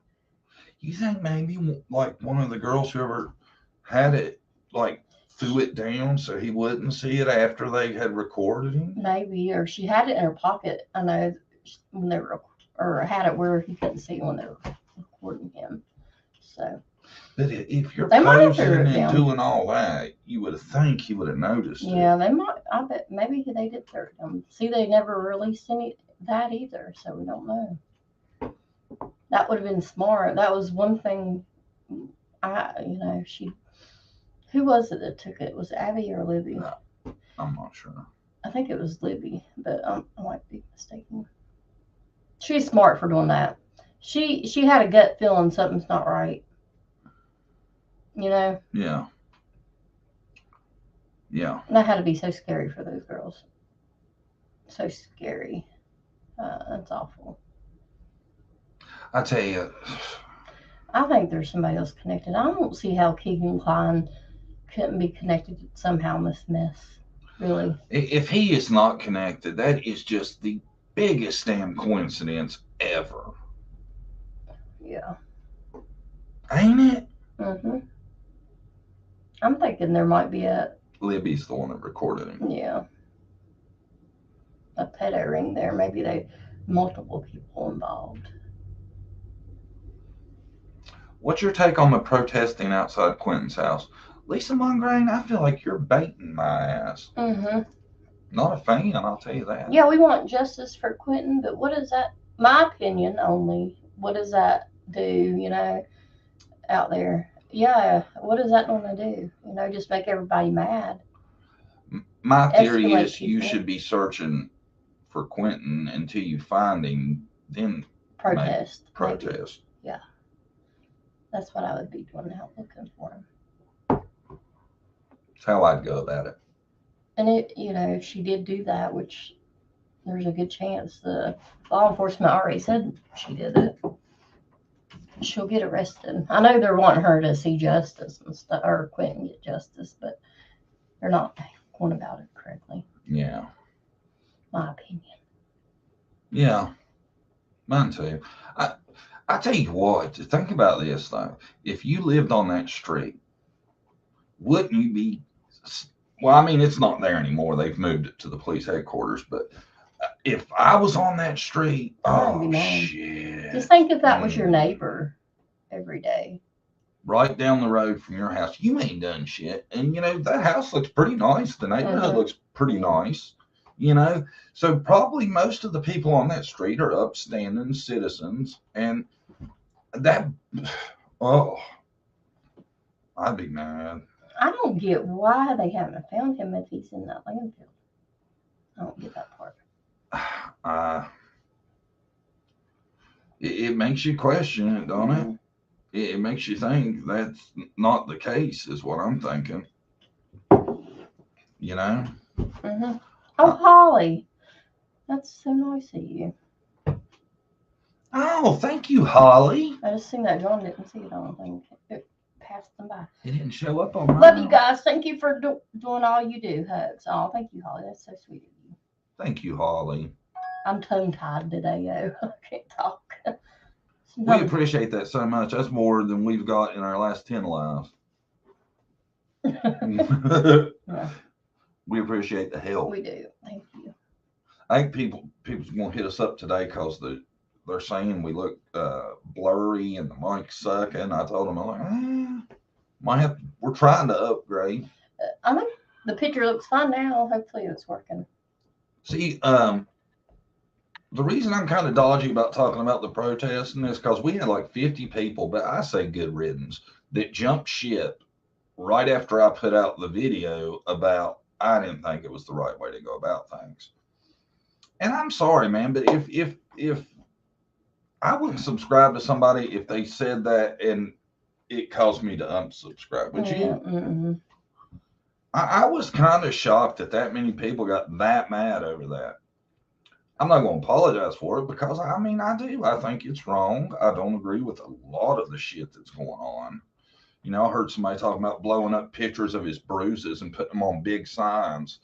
You think maybe like one of the girls who ever had it, like, threw it down so he wouldn't see it after they had recorded him? Maybe, or she had it in her pocket. I know when they were, or had it where he couldn't see when they were recording him. So, but if you're posing and doing all that, you would think he would have noticed it. Yeah, they might. I bet maybe they did throw it down. See, they never released that either, so we don't know. That would have been smart. That was one thing. Who was it that took it? Was it Abby or Libby? No, I'm not sure. I think it was Libby, but I might be mistaken. She's smart for doing that. She had a gut feeling something's not right. You know? Yeah. Yeah. And that had to be so scary for those girls. So scary. That's awful. I tell you. I think there's somebody else connected. I don't see how Keegan Klein couldn't be connected somehow in this mess. Really. If he is not connected, that is just the biggest damn coincidence ever. Yeah. Ain't it? I'm thinking there might be Libby's the one that recorded him. Yeah. A pedo ring there. Maybe they multiple people involved. What's your take on the protesting outside Quinton's house? Lisa Mongrain, I feel like you're baiting my ass. Not a fan, I'll tell you that. Yeah, we want justice for Quinton, but what is that? My opinion only. What does that do, you know, out there? Yeah, what is that going to do? You know, just make everybody mad. My theory is you should be searching for Quinton until you find him, then protest. Maybe. Yeah. That's what I would be doing now, looking for him. That's how I'd go about it. And if she did do that, which there's a good chance the law enforcement already said she did it, she'll get arrested. I know they're wanting her to see justice and stuff, or Quinton get justice, but they're not going about it correctly. Yeah. My opinion. Yeah. Mine too. I tell you what, think about this though. If you lived on that street, wouldn't you be, well, I mean, it's not there anymore. They've moved it to the police headquarters, but if I was on that street, oh shit. Just think if that was your neighbor every day. Right down the road from your house. You ain't done shit. And you know, that house looks pretty nice. The neighborhood looks pretty nice. You know, so probably most of the people on that street are upstanding citizens, and that, I'd be mad. I don't get why they haven't found him if he's in that landfill. I don't get that part. It makes you question it, don't it? It makes you think that's not the case, is what I'm thinking. You know? Oh, Holly. That's so nice of you. Oh, thank you, Holly. I just seen that. John didn't see it, I don't think. passed them by. He didn't show up on mine. Love you guys. Thank you for doing all you do. Hugs. Oh, thank you, Holly. That's so sweet of you. Thank you, Holly. I'm tongue-tied today, yo. I can't talk. We appreciate that so much. That's more than we've got in our last 10 lives. Yeah. We appreciate the help. We do. Thank you. I think people's going to hit us up today because they're saying we look blurry and the mic's sucking. I told them, I'm like, we're trying to upgrade. I think the picture looks fine now. Hopefully it's working. See, the reason I'm kind of dodgy about talking about the protesting is because we had like 50 people, but I say good riddance, that jumped ship right after I put out the video about I didn't think it was the right way to go about things. And I'm sorry, man, but if I wouldn't subscribe to somebody if they said that and it caused me to unsubscribe, would you? Mm-hmm. I was kind of shocked that many people got that mad over that. I'm not going to apologize for it because, I mean, I do. I think it's wrong. I don't agree with a lot of the shit that's going on. You know, I heard somebody talking about blowing up pictures of his bruises and putting them on big signs.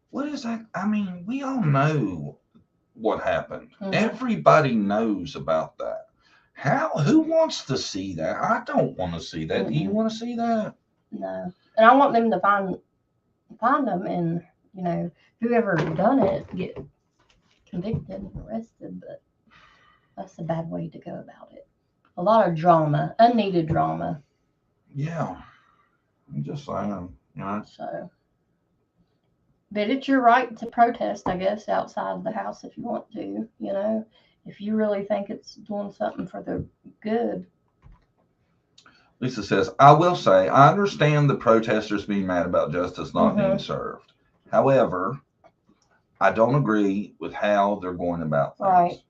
What is that? I mean, we all know what happened. Mm-hmm. Everybody knows about that. Who wants to see that? I don't want to see that. Mm-hmm. Do you want to see that? No. And I want them to find them and, you know, whoever done it get convicted and arrested, but that's a bad way to go about it. A lot of drama, unneeded drama. Yeah. I'm just saying, you know. So, but it's your right to protest, I guess, outside the house if you want to, you know, if you really think it's doing something for the good. Lisa says, I will say, I understand the protesters being mad about justice not being served. However, I don't agree with how they're going about things. Right.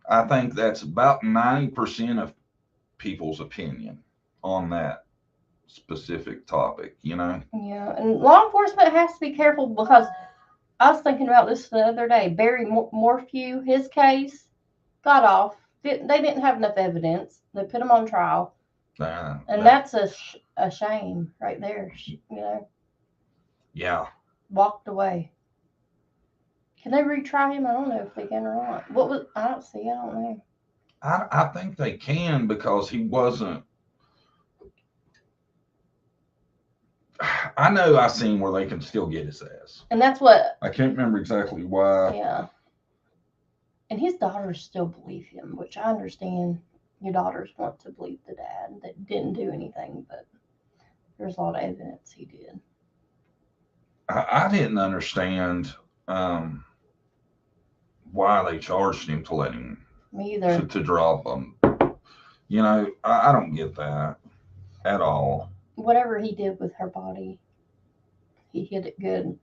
I think that's about 90% of people's opinion on that specific topic, you know? Yeah, and law enforcement has to be careful because I was thinking about this the other day. Barry Morphew, his case got off. They didn't have enough evidence. They put him on trial. And that's a shame right there, you know? Yeah. Walked away. Can they retry him? I don't know if they can or not. I don't know. I think they can because he wasn't. I know I've seen where they can still get his ass. And that's what. I can't remember exactly why. Yeah. And his daughters still believe him, which I understand. Your daughters want to believe the dad that didn't do anything, but there's a lot of evidence he did. I didn't understand why they charged him to let him. Me either. To drop him. You know, I don't get that at all. Whatever he did with her body, he hit it good.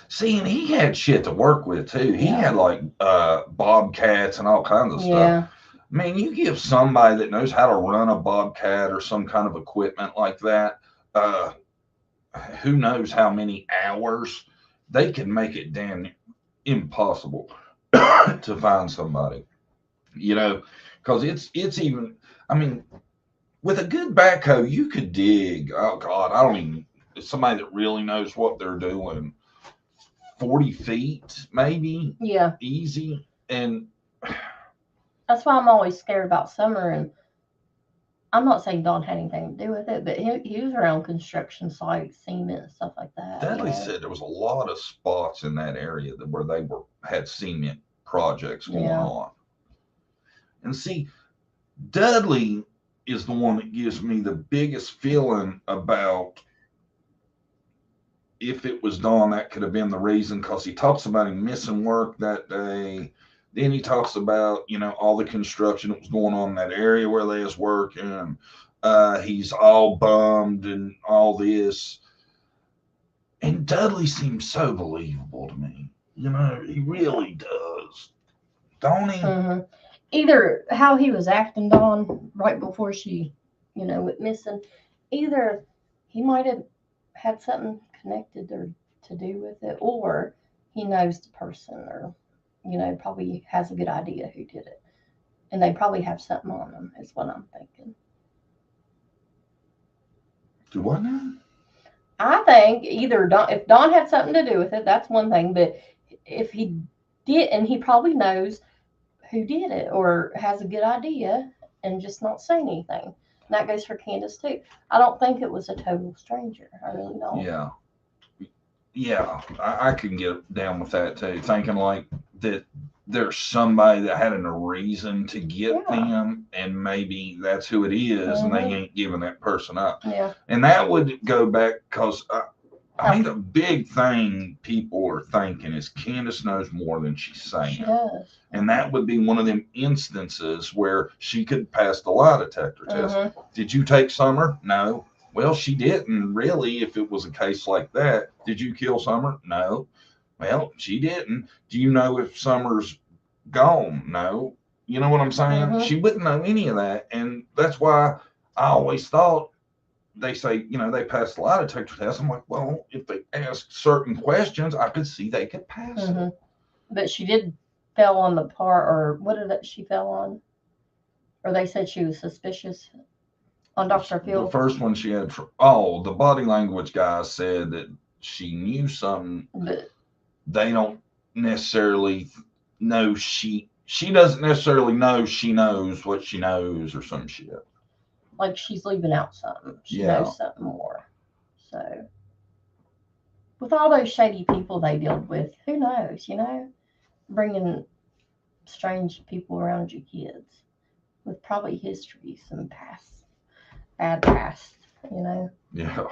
See, and he had shit to work with too. He had like bobcats and all kinds of stuff. Yeah. I mean, you give somebody that knows how to run a bobcat or some kind of equipment like that, who knows how many hours, they can make it damn impossible to find somebody. You know, because it's even, I mean, with a good backhoe, you could dig, oh God, I don't even, somebody that really knows what they're doing, 40 feet maybe. Yeah. Easy. And that's why I'm always scared about Summer. And I'm not saying Don had anything to do with it, but he was around construction sites, cement and stuff like that. Dudley said there was a lot of spots in that area where they had cement projects going on. And see, Dudley is the one that gives me the biggest feeling about if it was Don, that could have been the reason, because he talks about him missing work that day. Then he talks about, you know, all the construction that was going on in that area where they was working. He's all bummed and all this. And Dudley seems so believable to me. You know, he really does. Don't he? Mm-hmm. Either how he was acting, Dawn, right before she, you know, went missing, either he might have had something connected or to do with it, or he knows the person, or, you know, probably has a good idea who did it. And they probably have something on them, is what I'm thinking. Do what now? I think either if Don had something to do with it, that's one thing. But if he did, and he probably knows who did it or has a good idea and just not say anything. And that goes for Candace too. I don't think it was a total stranger. I really don't. Yeah. Yeah, I can get down with that too. Thinking like that there's somebody that had a reason to get them, and maybe that's who it is, and they ain't giving that person up. Yeah. And that would go back because I think the big thing people are thinking is Candace knows more than she's saying. She does. And that would be one of them instances where she could pass the lie detector test. Did you take Summer? No. Well, she didn't really. If it was a case like that, did you kill Summer? No. Well, she didn't. Do you know if Summer's gone? No. You know what I'm saying? She wouldn't know any of that. And that's why I always thought they say, you know, they passed the lie detector test. I'm like, well, if they ask certain questions, I could see they could pass it. But she did fell on the part, or what did she fell on? Or they said she was suspicious on Dr. Phil. The first one she had, the body language guy said that she knew something. But they don't necessarily know she doesn't necessarily know she knows what she knows or some shit. Like she's leaving out something. She knows something more. So with all those shady people they deal with, who knows, you know? Bringing strange people around your kids with probably history, some bad past, you know? Yeah.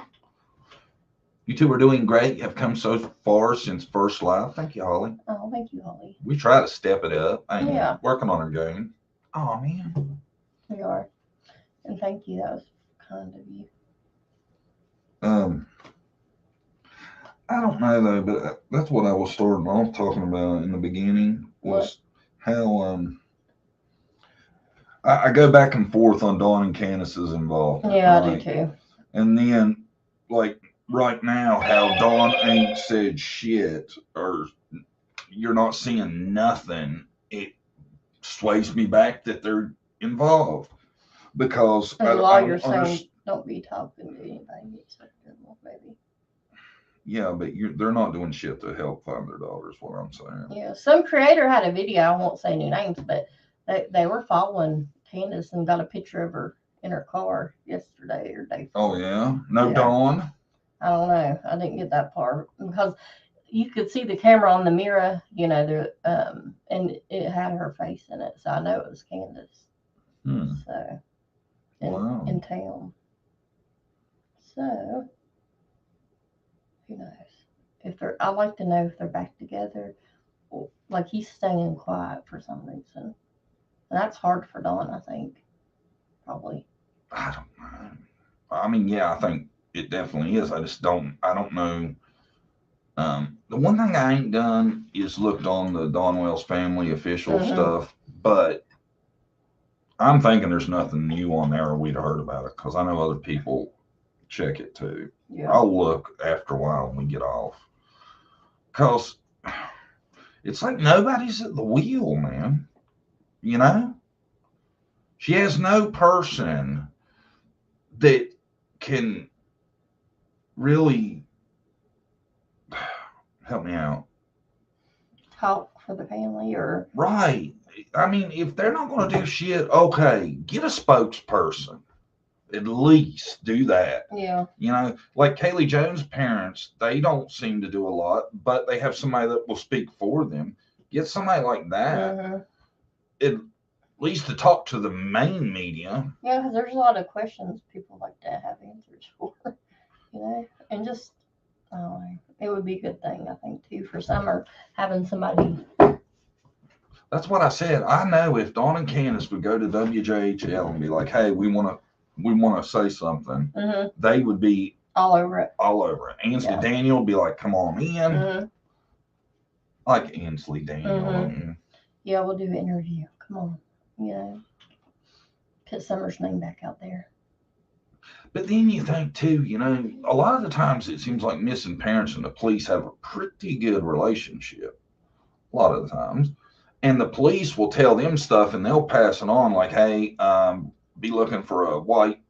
You two are doing great. You have come so far since first live. Thank you, Holly. Oh, thank you, Holly. We try to step it up. Working on our game. Oh, man. We are. And thank you. That was kind of you. I don't know though, but that's what I was starting off talking about in the beginning was how I go back and forth on Dawn and Candace's involvement. Yeah, right? I do too. And then like right now, how Dawn ain't said shit or you're not seeing nothing. It sways me back that they're involved because you're saying don't be talking to anybody except them, maybe. Yeah, but they're not doing shit to help find their daughter is what I'm saying. Yeah, some creator had a video, I won't say any names, but they were following Candace and got a picture of her in her car yesterday or day before. Oh, yeah? No Dawn? I don't know. I didn't get that part because you could see the camera on the mirror, you know, and it had her face in it. So I know it was Candace. So, in town. So, who knows? I'd like to know if they're back together. Like he's staying quiet for some reason. And that's hard for Dawn, I think. Probably. I don't know. I mean, yeah, I think it definitely is. I don't know. The one thing I ain't done is looked on the Dawn Wells family official stuff, but I'm thinking there's nothing new on there or we'd have heard about it because I know other people check it too. Yeah. I'll look after a while when we get off. Because it's like nobody's at the wheel, man. You know? She has no person that can really help me out. Talk for the family or? Right. I mean, if they're not going to do shit, okay, get a spokesperson. At least do that. Yeah. You know, like Kaylee Jones' parents, they don't seem to do a lot, but they have somebody that will speak for them. Get somebody like that. At least to talk to the main media. Yeah, because there's a lot of questions people like to have answers for. You know, and just, I don't know, it would be a good thing, I think, too, for Summer, having somebody. That's what I said. I know if Dawn and Candace would go to WJHL and be like, hey, we want to say something, they would be all over it. Ansley Daniel would be like, come on in. I like Ansley Daniel. Yeah, we'll do an interview. Come on. You know, put Summer's name back out there. But then you think too, you know, a lot of the times it seems like missing parents and the police have a pretty good relationship. A lot of the times. And the police will tell them stuff and they'll pass it on like, hey, be looking for a white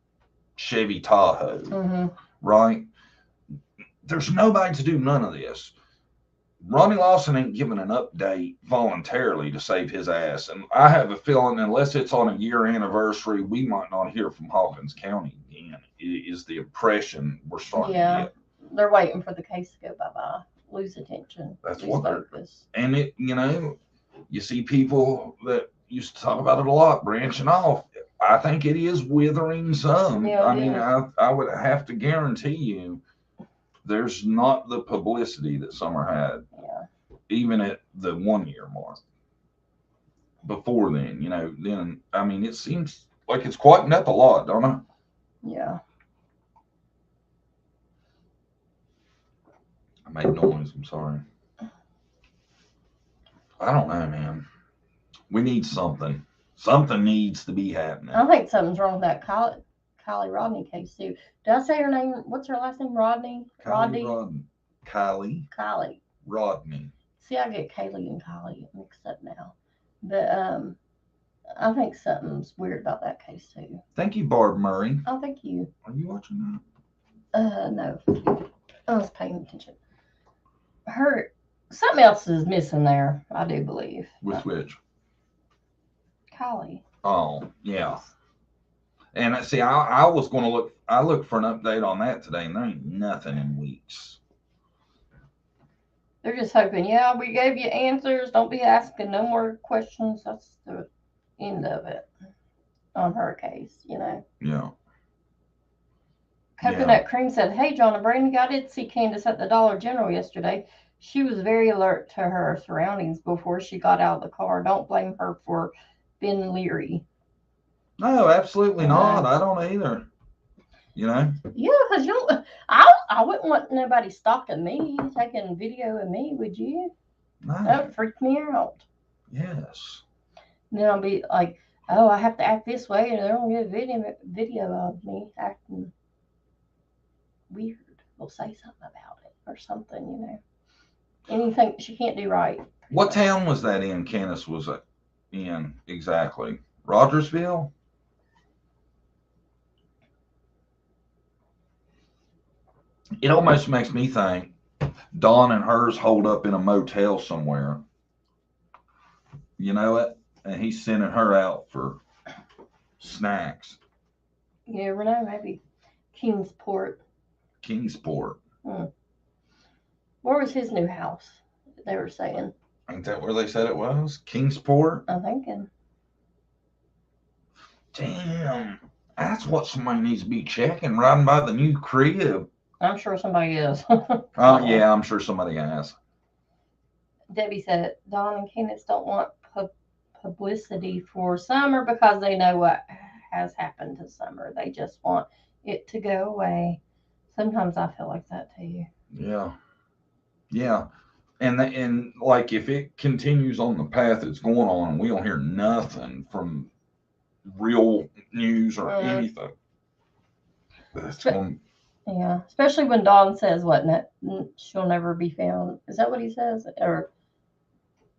Chevy Tahoe, right? There's nobody to do none of this. Ronnie Lawson ain't giving an update voluntarily to save his ass. And I have a feeling, unless it's on a year anniversary, we might not hear from Hawkins County again, is the impression we're starting to get. They're waiting for the case to go bye-bye. Lose attention. That's lose what they're. focus. And it, you see people that used to talk about it a lot, branching off. I think it is withering some. Yeah, I mean, I would have to guarantee you there's not the publicity that Summer had, even at the 1 year mark. Before then, then, I mean, it seems like it's quieting up a lot, don't it? Yeah. I made noise, I'm sorry. I don't know, man. We need something. Something needs to be happening. I think something's wrong with that Kylie Rodney case too. Did I say her name? What's her last name? Rodney? Kylie. Rodney. See, I get Kaylee and Kylie mixed up now. But I think something's weird about that case too. Thank you, Barb Murray. Oh, thank you. Are you watching No. I was paying attention. Something else is missing there, I do believe. With which? Kylie. Oh, yeah. And see, I was going to look. I looked for an update on that today, and there ain't nothing in weeks. They're just hoping, yeah, we gave you answers. Don't be asking no more questions. That's the end of it on her case, Yeah. Coconut Cream said, "Hey, John and Brandy, I did see Candace at the Dollar General yesterday. She was very alert to her surroundings before she got out of the car. Don't blame her for being leery." No, absolutely not. I don't either. Yeah, because I wouldn't want nobody stalking me, taking video of me, would you? No. That would freak me out. Yes. And then I'll be like, oh, I have to act this way, and they're going to get video of me acting weird. They'll say something about it or something, Anything she can't do right. What town was that in? Candace was in exactly? Rogersville? It almost makes me think Dawn and hers hold up in a motel somewhere. You know it? And he's sending her out for snacks. You never know, maybe Kingsport. Hmm. Where was his new house? They were saying. Ain't that where they said it was? Kingsport? I'm thinking. Damn. That's what somebody needs to be checking, riding by the new crib. I'm sure somebody is. Oh, yeah, I'm sure somebody has. Debbie said, Dawn and Candace don't want publicity for Summer because they know what has happened to Summer. They just want it to go away. Sometimes I feel like that too. Yeah. Yeah. And like if it continues on the path it's going on and we don't hear nothing from real news or anything, that's going. Yeah, especially when Dawn says she'll never be found. Is that what he says, or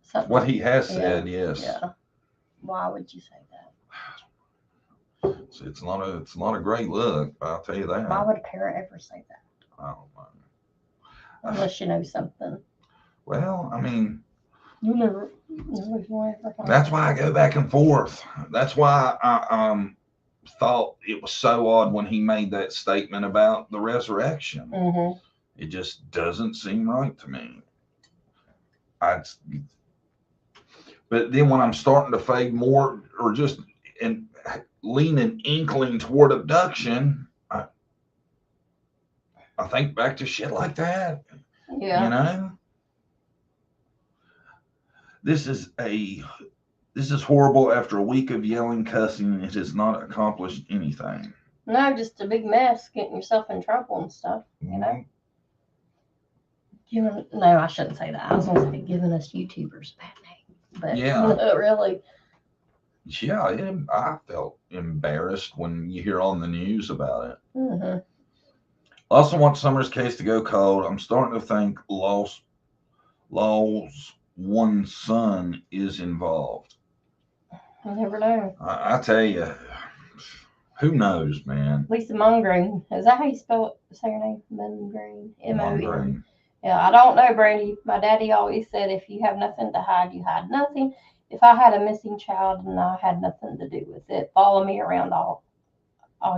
something? What he has said, yes. Yeah. Why would you say that? It's not a great look. I'll tell you that. Why would a parent ever say that? I don't know. Unless you know something. Well, I mean, you never. That's why I go back and forth. That's why I thought it was so odd when he made that statement about the resurrection. Mm-hmm. It just doesn't seem right to me. But then when I'm starting to fade more or just leaning inkling toward abduction, I think back to shit like that. Yeah. This is horrible. After a week of yelling, cussing, it has not accomplished anything. No, just a big mess, getting yourself in trouble and stuff, No, I shouldn't say that. I was going to say giving us YouTubers a bad name. But yeah, really. Yeah, I felt embarrassed when you hear on the news about it. Mm-hmm. I also want Summer's case to go cold. I'm starting to think Law's one son is involved. You never know. I tell you, Who knows, man? Lisa Mongreen. Is that how you spell it? Say your name? Mongreen. M-O-N. Mongreen. Yeah, I don't know, Brandy. My daddy always said, if you have nothing to hide, you hide nothing. If I had a missing child and I had nothing to do with it, follow me around all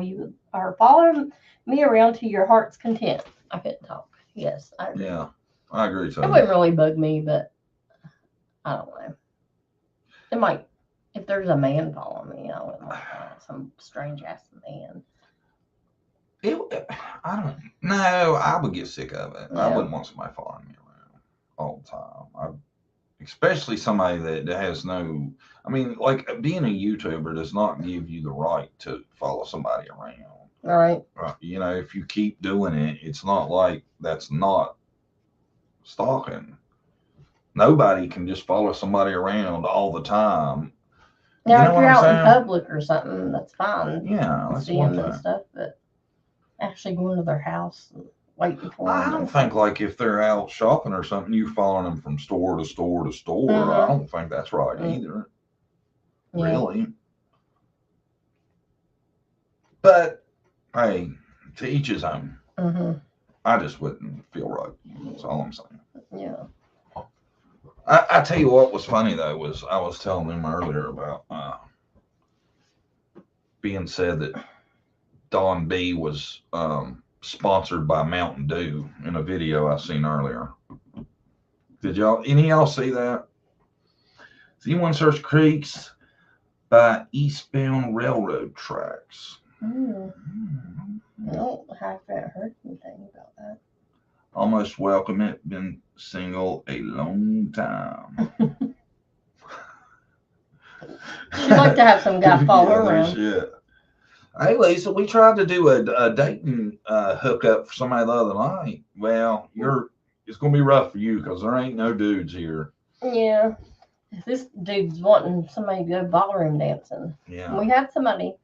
you or follow me around to your heart's content. I couldn't talk. Yes, Yeah, I agree. So it wouldn't really bug me, but I don't know. It might. If there's a man following me, I wouldn't like that. Some strange ass man. I don't know. I would get sick of it. Yeah. I wouldn't want somebody following me around all the time. Especially somebody that has no. I mean, like being a YouTuber does not give you the right to follow somebody around. All right. You know, if you keep doing it, it's not like that's not stalking. Nobody can just follow somebody around all the time. Now, You know if what you're I'm out in saying? public or something, that's fine. Yeah, that's See one them and thing. stuff, but actually going to their house and waiting for them. I don't think like if they're out shopping or something, you following them from store to store to store. Mhm. I don't think that's right either. Yeah. Really. But hey, to each his own. Mm-hmm. I just wouldn't feel right. That's all I'm saying. Yeah. I tell you what was funny though was I was telling them earlier about being said that Don B was sponsored by Mountain Dew in a video I seen earlier. Did any of y'all see that? Does anyone search creeks by eastbound railroad tracks? I haven't heard anything about that. Almost welcome it. Been single a long time. She'd like to have some guy follow her around. Shit. Hey, Lisa, we tried to do a dating hookup for somebody the other night. Well, it's going to be rough for you because there ain't no dudes here. Yeah. This dude's wanting somebody to go ballroom dancing. Yeah. We had somebody.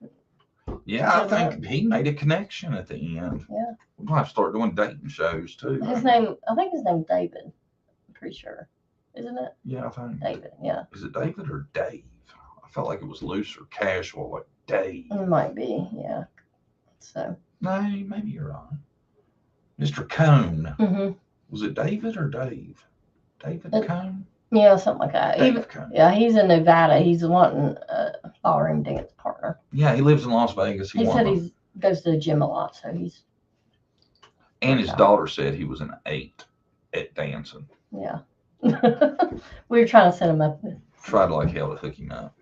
Yeah, I think he made a connection at the end. Yeah. We're going to have to start doing dating shows too. I think his name's David. I'm pretty sure. Isn't it? Yeah, I think. David, yeah. Is it David or Dave? I felt like it was loose or casual, like Dave. It might be, yeah. So. No, maybe you're right. Mr. Cone. Mm-hmm. Was it David or Dave? David Cone? Yeah, something like that. Yeah, he's in Nevada. He's wanting a ballroom dance partner. Yeah, he lives in Las Vegas. He said he goes to the gym a lot, so he's. And his daughter said he was an 8 at dancing. Yeah. We were trying to set him up. Tried like hell to hook him up.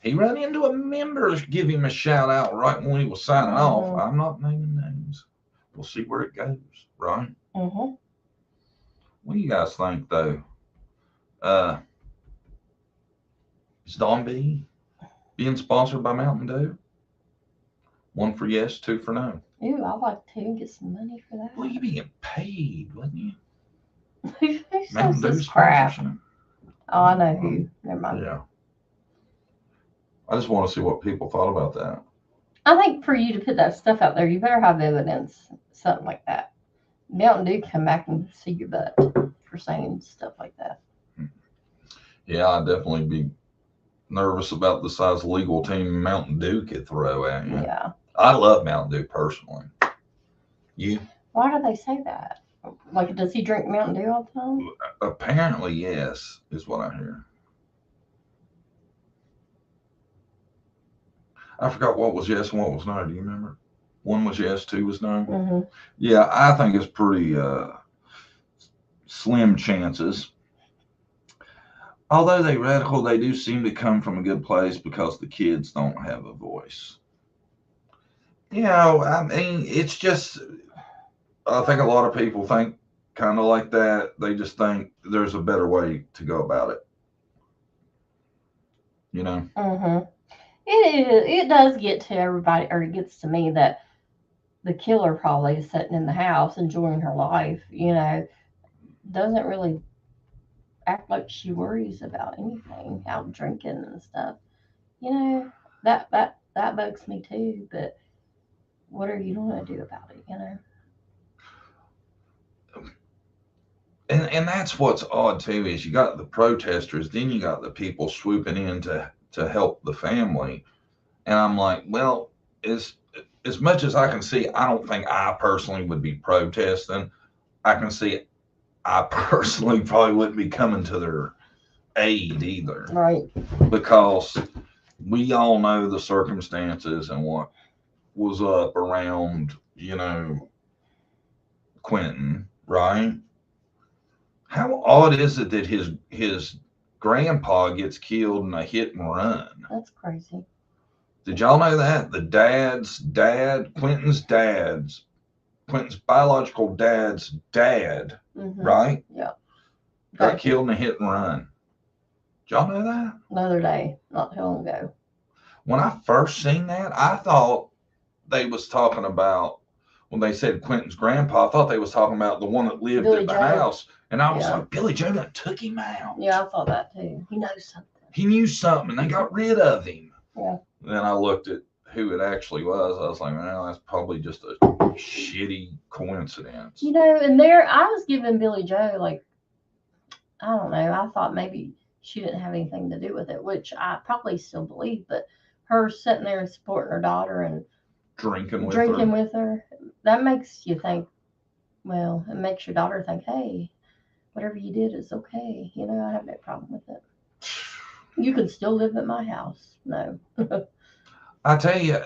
He ran into a member to give him a shout out right when he was signing off. I'm not naming names. We'll see where it goes, right? Mm-hmm. What do you guys think, though? Is Don B being sponsored by Mountain Dew? 1 for yes, 2 for no. Ew, I'd like to get some money for that. Well, you being paid, wouldn't you? Who Mountain says Dew this crap? sponsorship. Oh, I know who. Never mind. Yeah. I just want to see what people thought about that. I think for you to put that stuff out there, you better have evidence, something like that. Mountain Dew come back and see your butt for saying stuff like that. Yeah, I'd definitely be nervous about the size of legal team Mountain Dew could throw at you. Yeah. I love Mountain Dew personally. You? Why do they say that? Like, does he drink Mountain Dew all the time? Apparently, yes, is what I hear. I forgot what was yes and what was no. Do you remember? 1 was yes, 2 was no. Mm-hmm. Yeah, I think it's pretty slim chances. Although they radical, they do seem to come from a good place because the kids don't have a voice. You know, I mean, it's just, I think a lot of people think kind of like that. They just think there's a better way to go about it. You know? Mm-hmm. It does get to everybody, or it gets to me that the killer probably is sitting in the house enjoying her life, you know, doesn't really act like she worries about anything, out drinking and stuff. You know, that bugs me too, but what are you going to do about it, you know? And that's what's odd too, is you got the protesters, then you got the people swooping in to help the family. And I'm like, well, as much as I can see, I don't think I personally would be protesting. I can see I personally probably wouldn't be coming to their aid either. Right. Because we all know the circumstances and what was up around, Quinton, right? How odd is it that his grandpa gets killed in a hit and run? That's crazy. Did y'all know that? The dad's dad, Quinton's biological dad's dad, right? Yeah. Got killed in a hit and run. Did y'all know that? Another day, not too long ago. When I first seen that, I thought they was talking about, when they said Quinton's grandpa, I thought they was talking about the one that lived Billy at the Joe. house. And I was like, Billy Joe done took him out. Yeah, I thought that too. He knows something. He knew something, and they got rid of him. Yeah. Then I looked at who it actually was. I was like, well, that's probably just a shitty coincidence. And there, I was giving Billy Joe, like, I don't know, I thought maybe she didn't have anything to do with it, which I probably still believe, but her sitting there and supporting her daughter and drinking with her, that makes you think, well, it makes your daughter think, hey, whatever you did is okay. I have no problem with it. You could still live at my house. No. I tell you,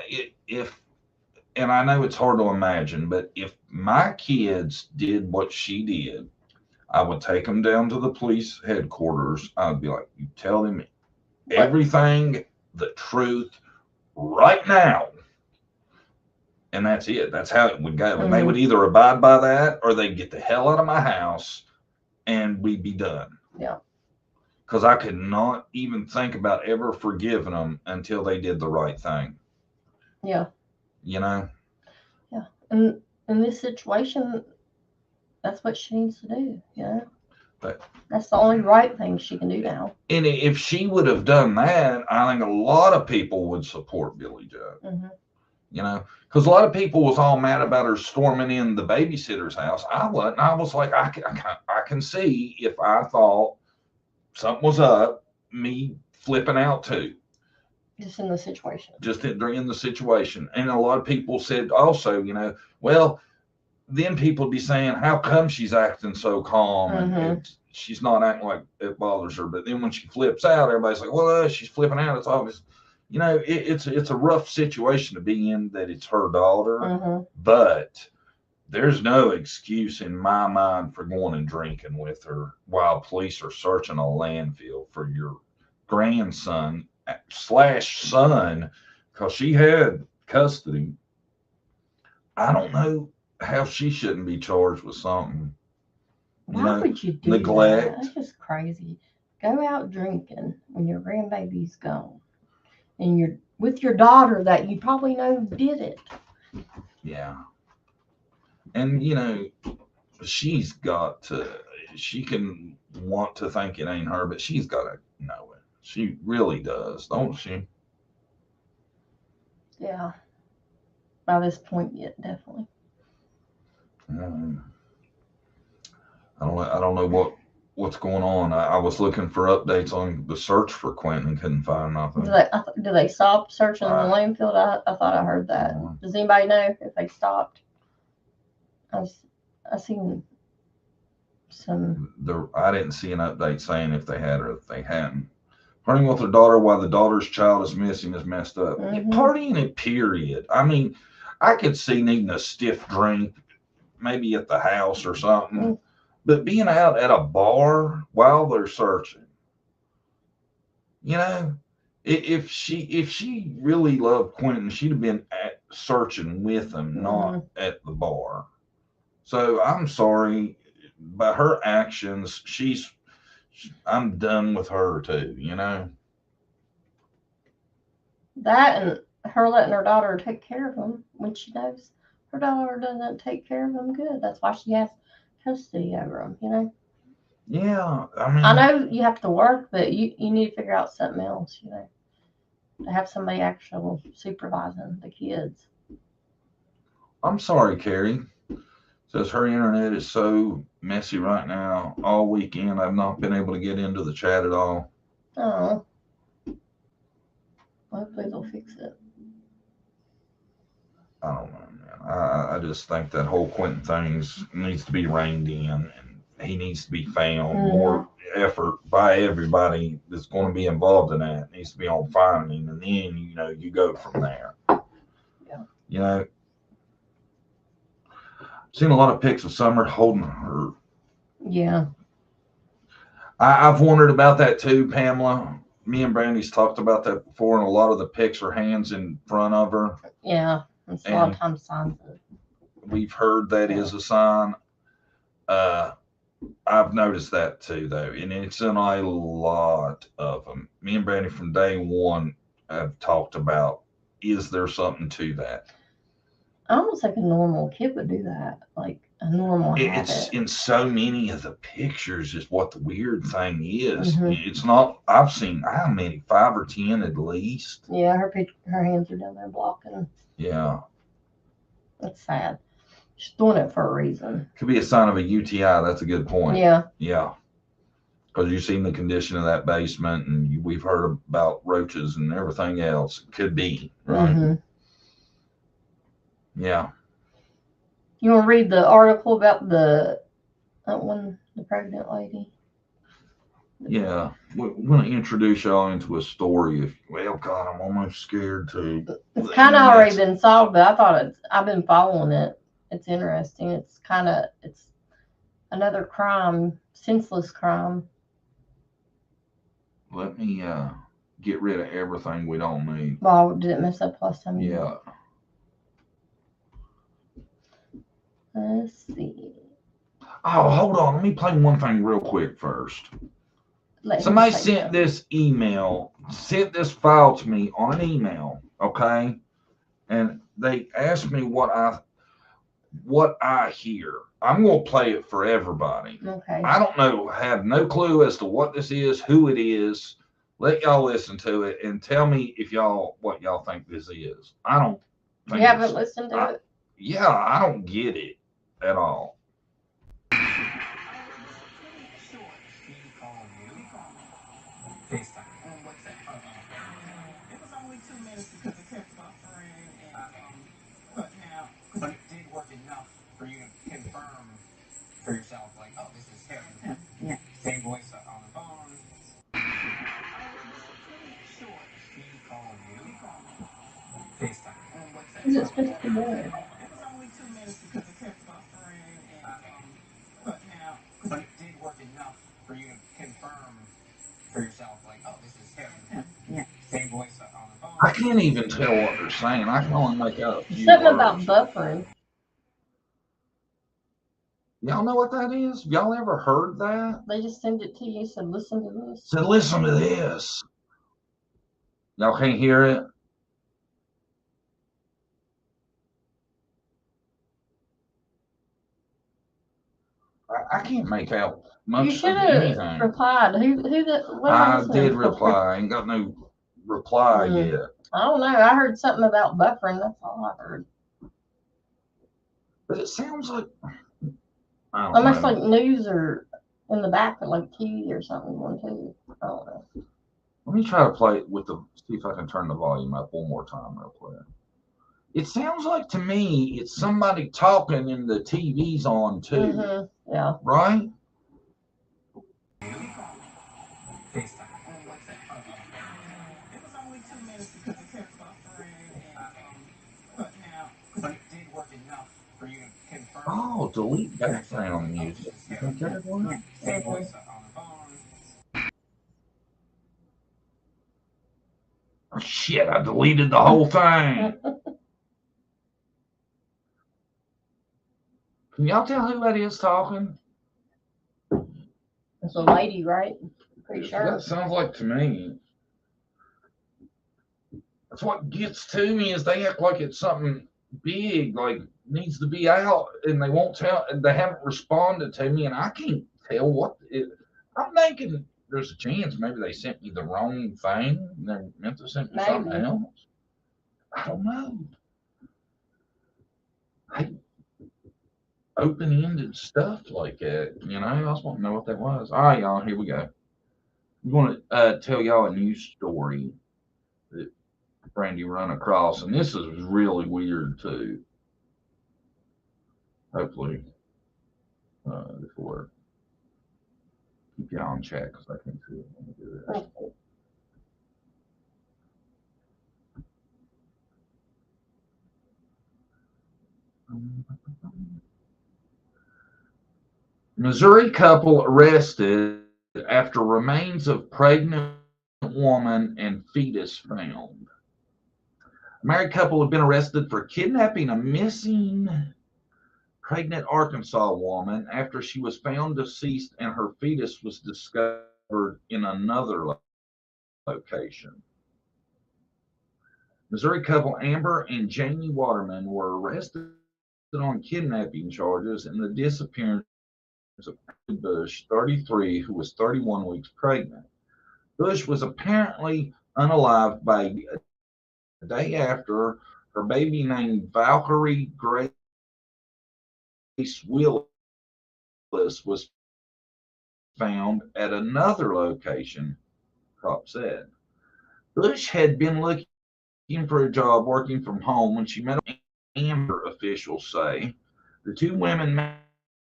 and I know it's hard to imagine, but if my kids did what she did, I would take them down to the police headquarters. I'd be like, you tell them everything, the truth, right now. And that's it. That's how it would go. And they would either abide by that or they'd get the hell out of my house and we'd be done. Yeah. Because I could not even think about ever forgiving them until they did the right thing. Yeah. Yeah. And in this situation, that's what she needs to do. But that's the only right thing she can do now. And if she would have done that, I think a lot of people would support Billy Joe. Because a lot of people was all mad about her storming in the babysitter's house. I wasn't. I was like, I can see if I thought something was up, me flipping out too. Just in the situation. In the situation. And a lot of people said also, well, then people would be saying, how come she's acting so calm? And she's not acting like it bothers her. But then when she flips out, everybody's like, well, she's flipping out. It's obvious. It's a rough situation to be in, that it's her daughter. But there's no excuse in my mind for going and drinking with her while police are searching a landfill for your grandson / son, because she had custody. I don't know how she shouldn't be charged with something. Why would you do neglect? That? That's just crazy. Go out drinking when your grandbaby's gone, and you're with your daughter that you probably know did it. Yeah. And, she's got to, she can want to think it ain't her, but she's got to know it. She really does, don't she? Yeah. By this point, yet, definitely. I don't know what's going on. I was looking for updates on the search for Quinton and couldn't find nothing. Do they stop searching the landfill? I thought I heard that. Does anybody know if they stopped? I seen some. I didn't see an update saying if they had or if they hadn't. Partying with her daughter while the daughter's child is missing is messed up. Partying it, period. I mean, I could see needing a stiff drink, maybe at the house or something, but being out at a bar while they're searching, if she really loved Quinton, she'd have been searching with him, not at the bar. So I'm sorry, by her actions, I'm done with her too, That and her letting her daughter take care of him when she knows her daughter doesn't take care of him good. That's why she has custody over him, Yeah, I mean, I know you have to work, but you need to figure out something else, to have somebody actually supervising the kids. I'm sorry, Carrie. Says her internet is so messy right now. All weekend, I've not been able to get into the chat at all. Oh. Hopefully they'll fix it. I don't know, man. I just think that whole Quentin thing needs to be reined in, and he needs to be found. More effort by everybody that's going to be involved in that needs to be on finding him, and then you go from there. Yeah. Seen a lot of pics of Summer holding her. Yeah. I've wondered about that too, Pamela. Me and Brandy's talked about that before, and a lot of the pics are hands in front of her. Yeah. It's a lot of times signs of. We've heard that is a sign. I've noticed that too, though, and it's in a lot of them. Me and Brandy from day one have talked about, is there something to that? I almost think a normal kid would do that, like a normal It's habit. in so many of the pictures is what the weird thing is. Mhm. It's not, I've seen how many, 5 or 10 at least. Yeah, her hands are down there blocking. Yeah. That's sad. She's doing it for a reason. Could be a sign of a UTI. That's a good point. Yeah. Yeah. Because you've seen the condition of that basement, and we've heard about roaches and everything else. Could be, right? Mm-hmm. Yeah. You want to read the article about the pregnant lady? Yeah. We're going to introduce y'all into a story. Well, God, I'm almost scared to. It's kind of already been solved, but I've been following it. It's interesting. It's another crime, senseless crime. Let me get rid of everything we don't need. Wow, did it mess up last time? Yeah. Let's see. Oh, hold on. Let me play one thing real quick first. Somebody sent this file to me on an email, okay? And they asked me what I hear. I'm going to play it for everybody. Okay. I don't know, have no clue as to what this is, who it is. Let y'all listen to it and tell me what y'all think this is. I don't think You haven't listened to it? Yeah, I don't get it at all. FaceTime. What's that? It was only 2 minutes because it kept buffering, but now, but it did work enough for you to confirm for yourself, like, oh, this is him. Yeah. Same voice on the phone. Sure. He called you. FaceTime. What's that? Is it supposed to be good? It was only 2 minutes because it kept buffering, but now, but it did work enough for you to confirm for yourself, like, oh, this is him. Yeah. Same voice on the phone. I can't even tell what they're saying. I can only make out a few Something words. about buffering. Y'all know what that is? Y'all ever heard that? They just send it to you, said listen to this. Said listen to this. Y'all can't hear it? I can't make out much You should of have anything. replied. What I did reply. I ain't got no reply yet. I don't know. I heard something about buffering. That's all I heard. But it sounds like Almost like news or in the back of like TV or something going too. I don't know. Let me try to play it see if I can turn the volume up one more time real quick. It sounds like to me it's somebody talking and the TV's on too. Mm-hmm. Yeah. Right? FaceTime. What's that? It was only 2 minutes because it kept buffering, but now, but it did work enough for you to confirm. Oh, delete background music. You think that would work? Same voice on the phone. Oh, shit, I deleted the whole thing. Can y'all tell who that is talking? It's a lady, right? Pretty sure. That sounds like to me. That's what gets to me is they act like it's something big, like needs to be out, and they won't tell, and they haven't responded to me, and I can't tell what it. I'm thinking there's a chance maybe they sent me the wrong thing, and they're meant to send me something else. I don't know. Open-ended stuff like that, I just want to know what that was. All right, y'all, here we go. I'm going to tell y'all a news story that Brandy run across, and this is really weird too. Hopefully, this will work. Keep you on chat because I can see it. Let me do this. Missouri couple arrested after remains of pregnant woman and fetus found. A married couple have been arrested for kidnapping a missing pregnant Arkansas woman after she was found deceased and her fetus was discovered in another location. Missouri couple Amber and Jamie Waterman were arrested on kidnapping charges in the disappearance of Bush, 33, who was 31 weeks pregnant. Bush was apparently unalived by a day after her baby named Valkyrie Grace Willis was found at another location, cop said. Bush had been looking for a job working from home when she met Amber, officials say. The two women met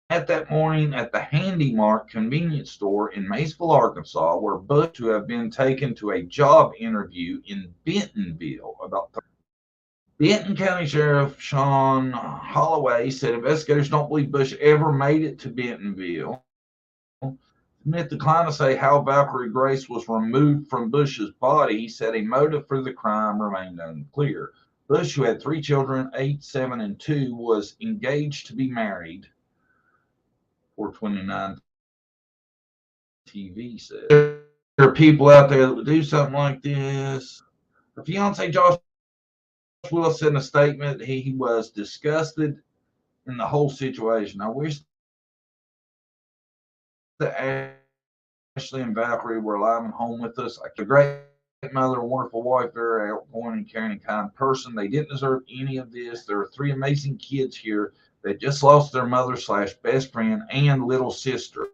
that morning at the Handy Mart convenience store in Maysville, Arkansas, where Bush to have been taken to a job interview in Bentonville. Benton County Sheriff Sean Holloway said investigators don't believe Bush ever made it to Bentonville. Smith declined to say how Valkyrie Grace was removed from Bush's body. He said a motive for the crime remained unclear. Bush, who had 3 children, 8, 7, and 2, was engaged to be married. 429 TV said. There are people out there that would do something like this. Her fiance Josh Willis said in a statement he was disgusted in the whole situation. I wish that Ashley and Valkyrie were alive and home with us. A great mother, a wonderful wife, very outgoing and caring and kind person. They didn't deserve any of this. There are 3 amazing kids here that just lost their mother/best friend and little sister.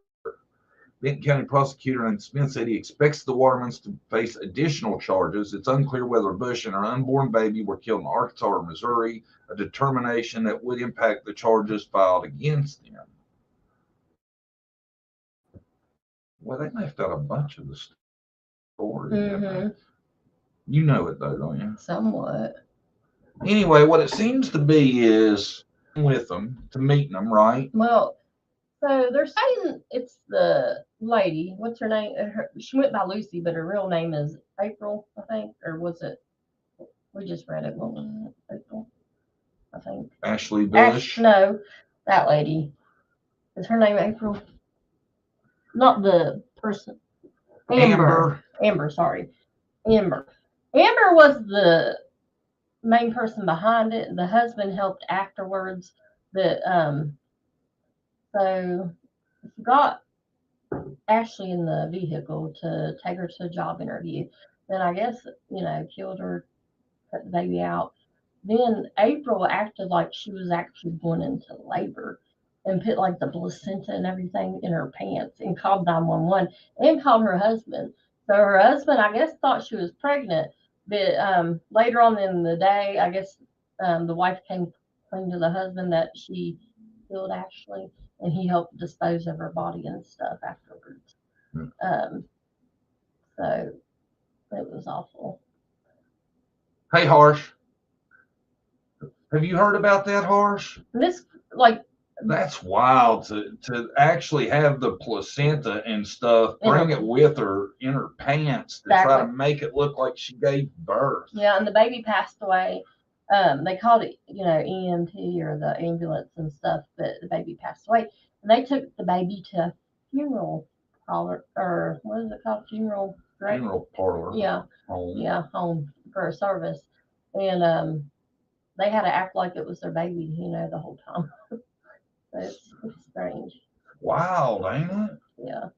Benton County prosecutor and Smith said he expects the Watermans to face additional charges. It's unclear whether Bush and her unborn baby were killed in Arkansas or Missouri, a determination that would impact the charges filed against them. Well, they left out a bunch of the story. Mm-hmm. You know it though, don't you? Somewhat. Anyway, what it seems to be is with them to meeting them, right? Well, so they're saying it's the lady. What's her name? She went by Lucy, but her real name is April, I think. Or was it? We just read it. What was it? April, I think. Ashley Bush. No, that lady. Is her name April? Not the person. Amber, sorry. Amber was the main person behind it. The husband helped afterwards. So she got Ashley in the vehicle to take her to a job interview. Then I guess, killed her, put the baby out. Then April acted like she was actually going into labor and put like the placenta and everything in her pants and called 911 and called her husband. So her husband, I guess, thought she was pregnant. But later on in the day, I guess the wife came clean to the husband that she killed Ashley, and he helped dispose of her body and stuff afterwards. So it was awful. Hey, Harsh. Have you heard about that, Harsh? That's wild to actually have the placenta and stuff, bring it with her in her pants to try to make it look like she gave birth. Yeah, and the baby passed away. They called it, EMT or the ambulance and stuff, but the baby passed away. And they took the baby to a funeral parlor, or what is it called? Funeral parlor. Yeah. Home. Yeah, home for a service. And they had to act like it was their baby, the whole time. It's strange. Wild, ain't it? Yeah.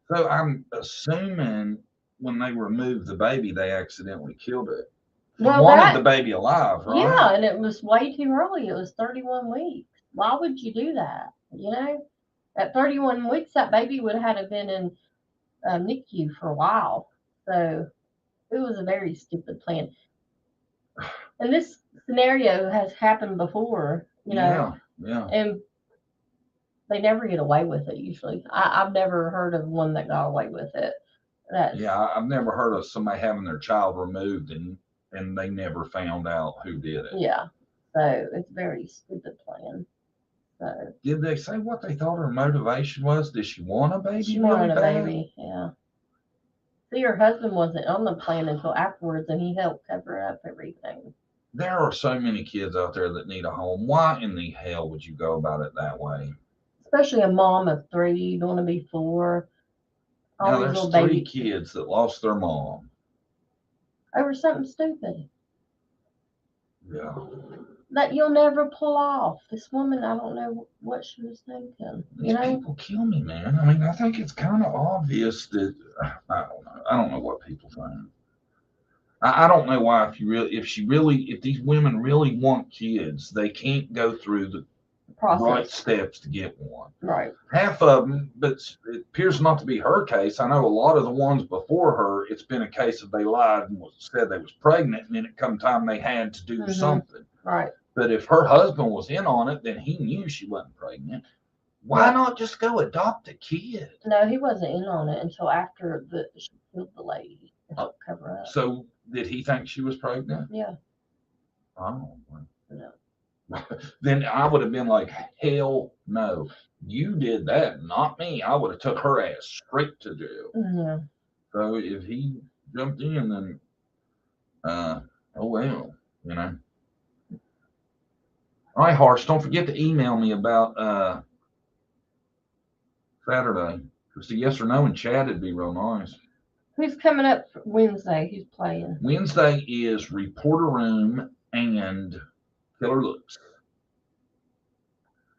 So I'm assuming when they removed the baby, they accidentally killed it. They wanted the baby alive, right? Yeah, and it was way too early. It was 31 weeks. Why would you do that? At 31 weeks, that baby would have had to been in NICU for a while. So it was a very stupid plan. And this scenario has happened before, you know, Yeah. and they never get away with it usually. I've never heard of one that got away with it. Yeah, I've never heard of somebody having their child removed and they never found out who did it. Yeah. So it's a very stupid plan. So Did they say what they thought her motivation was? Did she want a baby? she really wanted a bad? baby. Yeah. See, her husband wasn't on the plan until afterwards, and he helped cover up everything. There are so many kids out there that need a home. Why in the hell would you go about it that way? Especially a mom of 3, going to be 4. All Now these there's little 3 baby kids that lost their mom. over something stupid Yeah. that you'll never pull off. This woman, I don't know what she was thinking. These people kill me, man. I mean, I think it's kind of obvious that I don't know. I don't know what people think. I don't know why if these women really want kids, they can't go through the process. Right steps to get one. Right. Half of them, but it appears not to be her case. I know a lot of the ones before her, it's been a case of they lied and said they was pregnant, and then it come time they had to do something. Right. But if her husband was in on it, then he knew she wasn't pregnant. Why not just go adopt a kid? No, he wasn't in on it until after she killed the lady to help cover up. So did he think she was pregnant? Yeah. Oh. No. Then I would have been like, hell no. You did that, not me. I would have took her ass straight to jail. Yeah. So if he jumped in, then oh well, you know. All right, Harsh, don't forget to email me about Saturday. Just a yes or no in chat would be real nice. Who's coming up for Wednesday? Who's playing? Wednesday is Reporter Room and Killer Looks.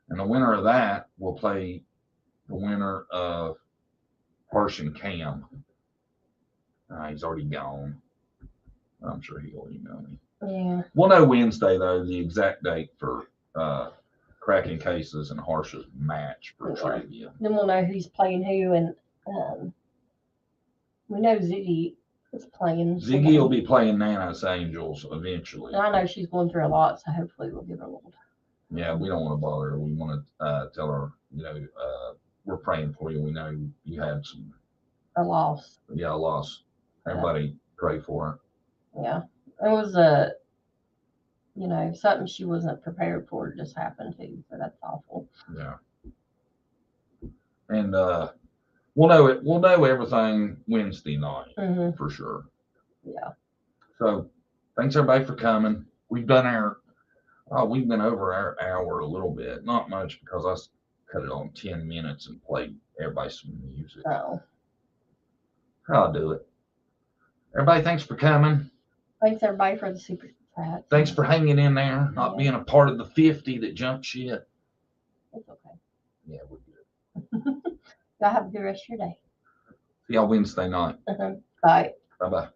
And the winner of that will play the winner of Harsh and Cam. He's already gone. I'm sure he'll email me. Yeah. We'll know Wednesday, though, the exact date for Cracking Cases and Harsh's match for trivia. Then we'll know who's playing who, and we know Ziggy is playing. Ziggy will be playing Nana's Angels eventually. And I know she's going through a lot, so hopefully we'll give her a little time. Yeah, we don't want to bother her. We want to tell her, we're praying for you. We know you had a loss. Yeah, a loss. Everybody pray for her. Yeah, it was something she wasn't prepared for just happened to, so that's awful. Yeah. And we'll know everything Wednesday night for sure. Yeah. So thanks everybody for coming. We've been over our hour a little bit, not much because I cut it on 10 minutes and played everybody some music. Oh. I'll do it. Everybody, thanks for coming. Thanks everybody for the super chat. Thanks for hanging in there, not being a part of the 50 that jumped shit. It's okay. Yeah, we're good. Y'all have a good rest of your day. See y'all Wednesday night. Bye. Bye-bye.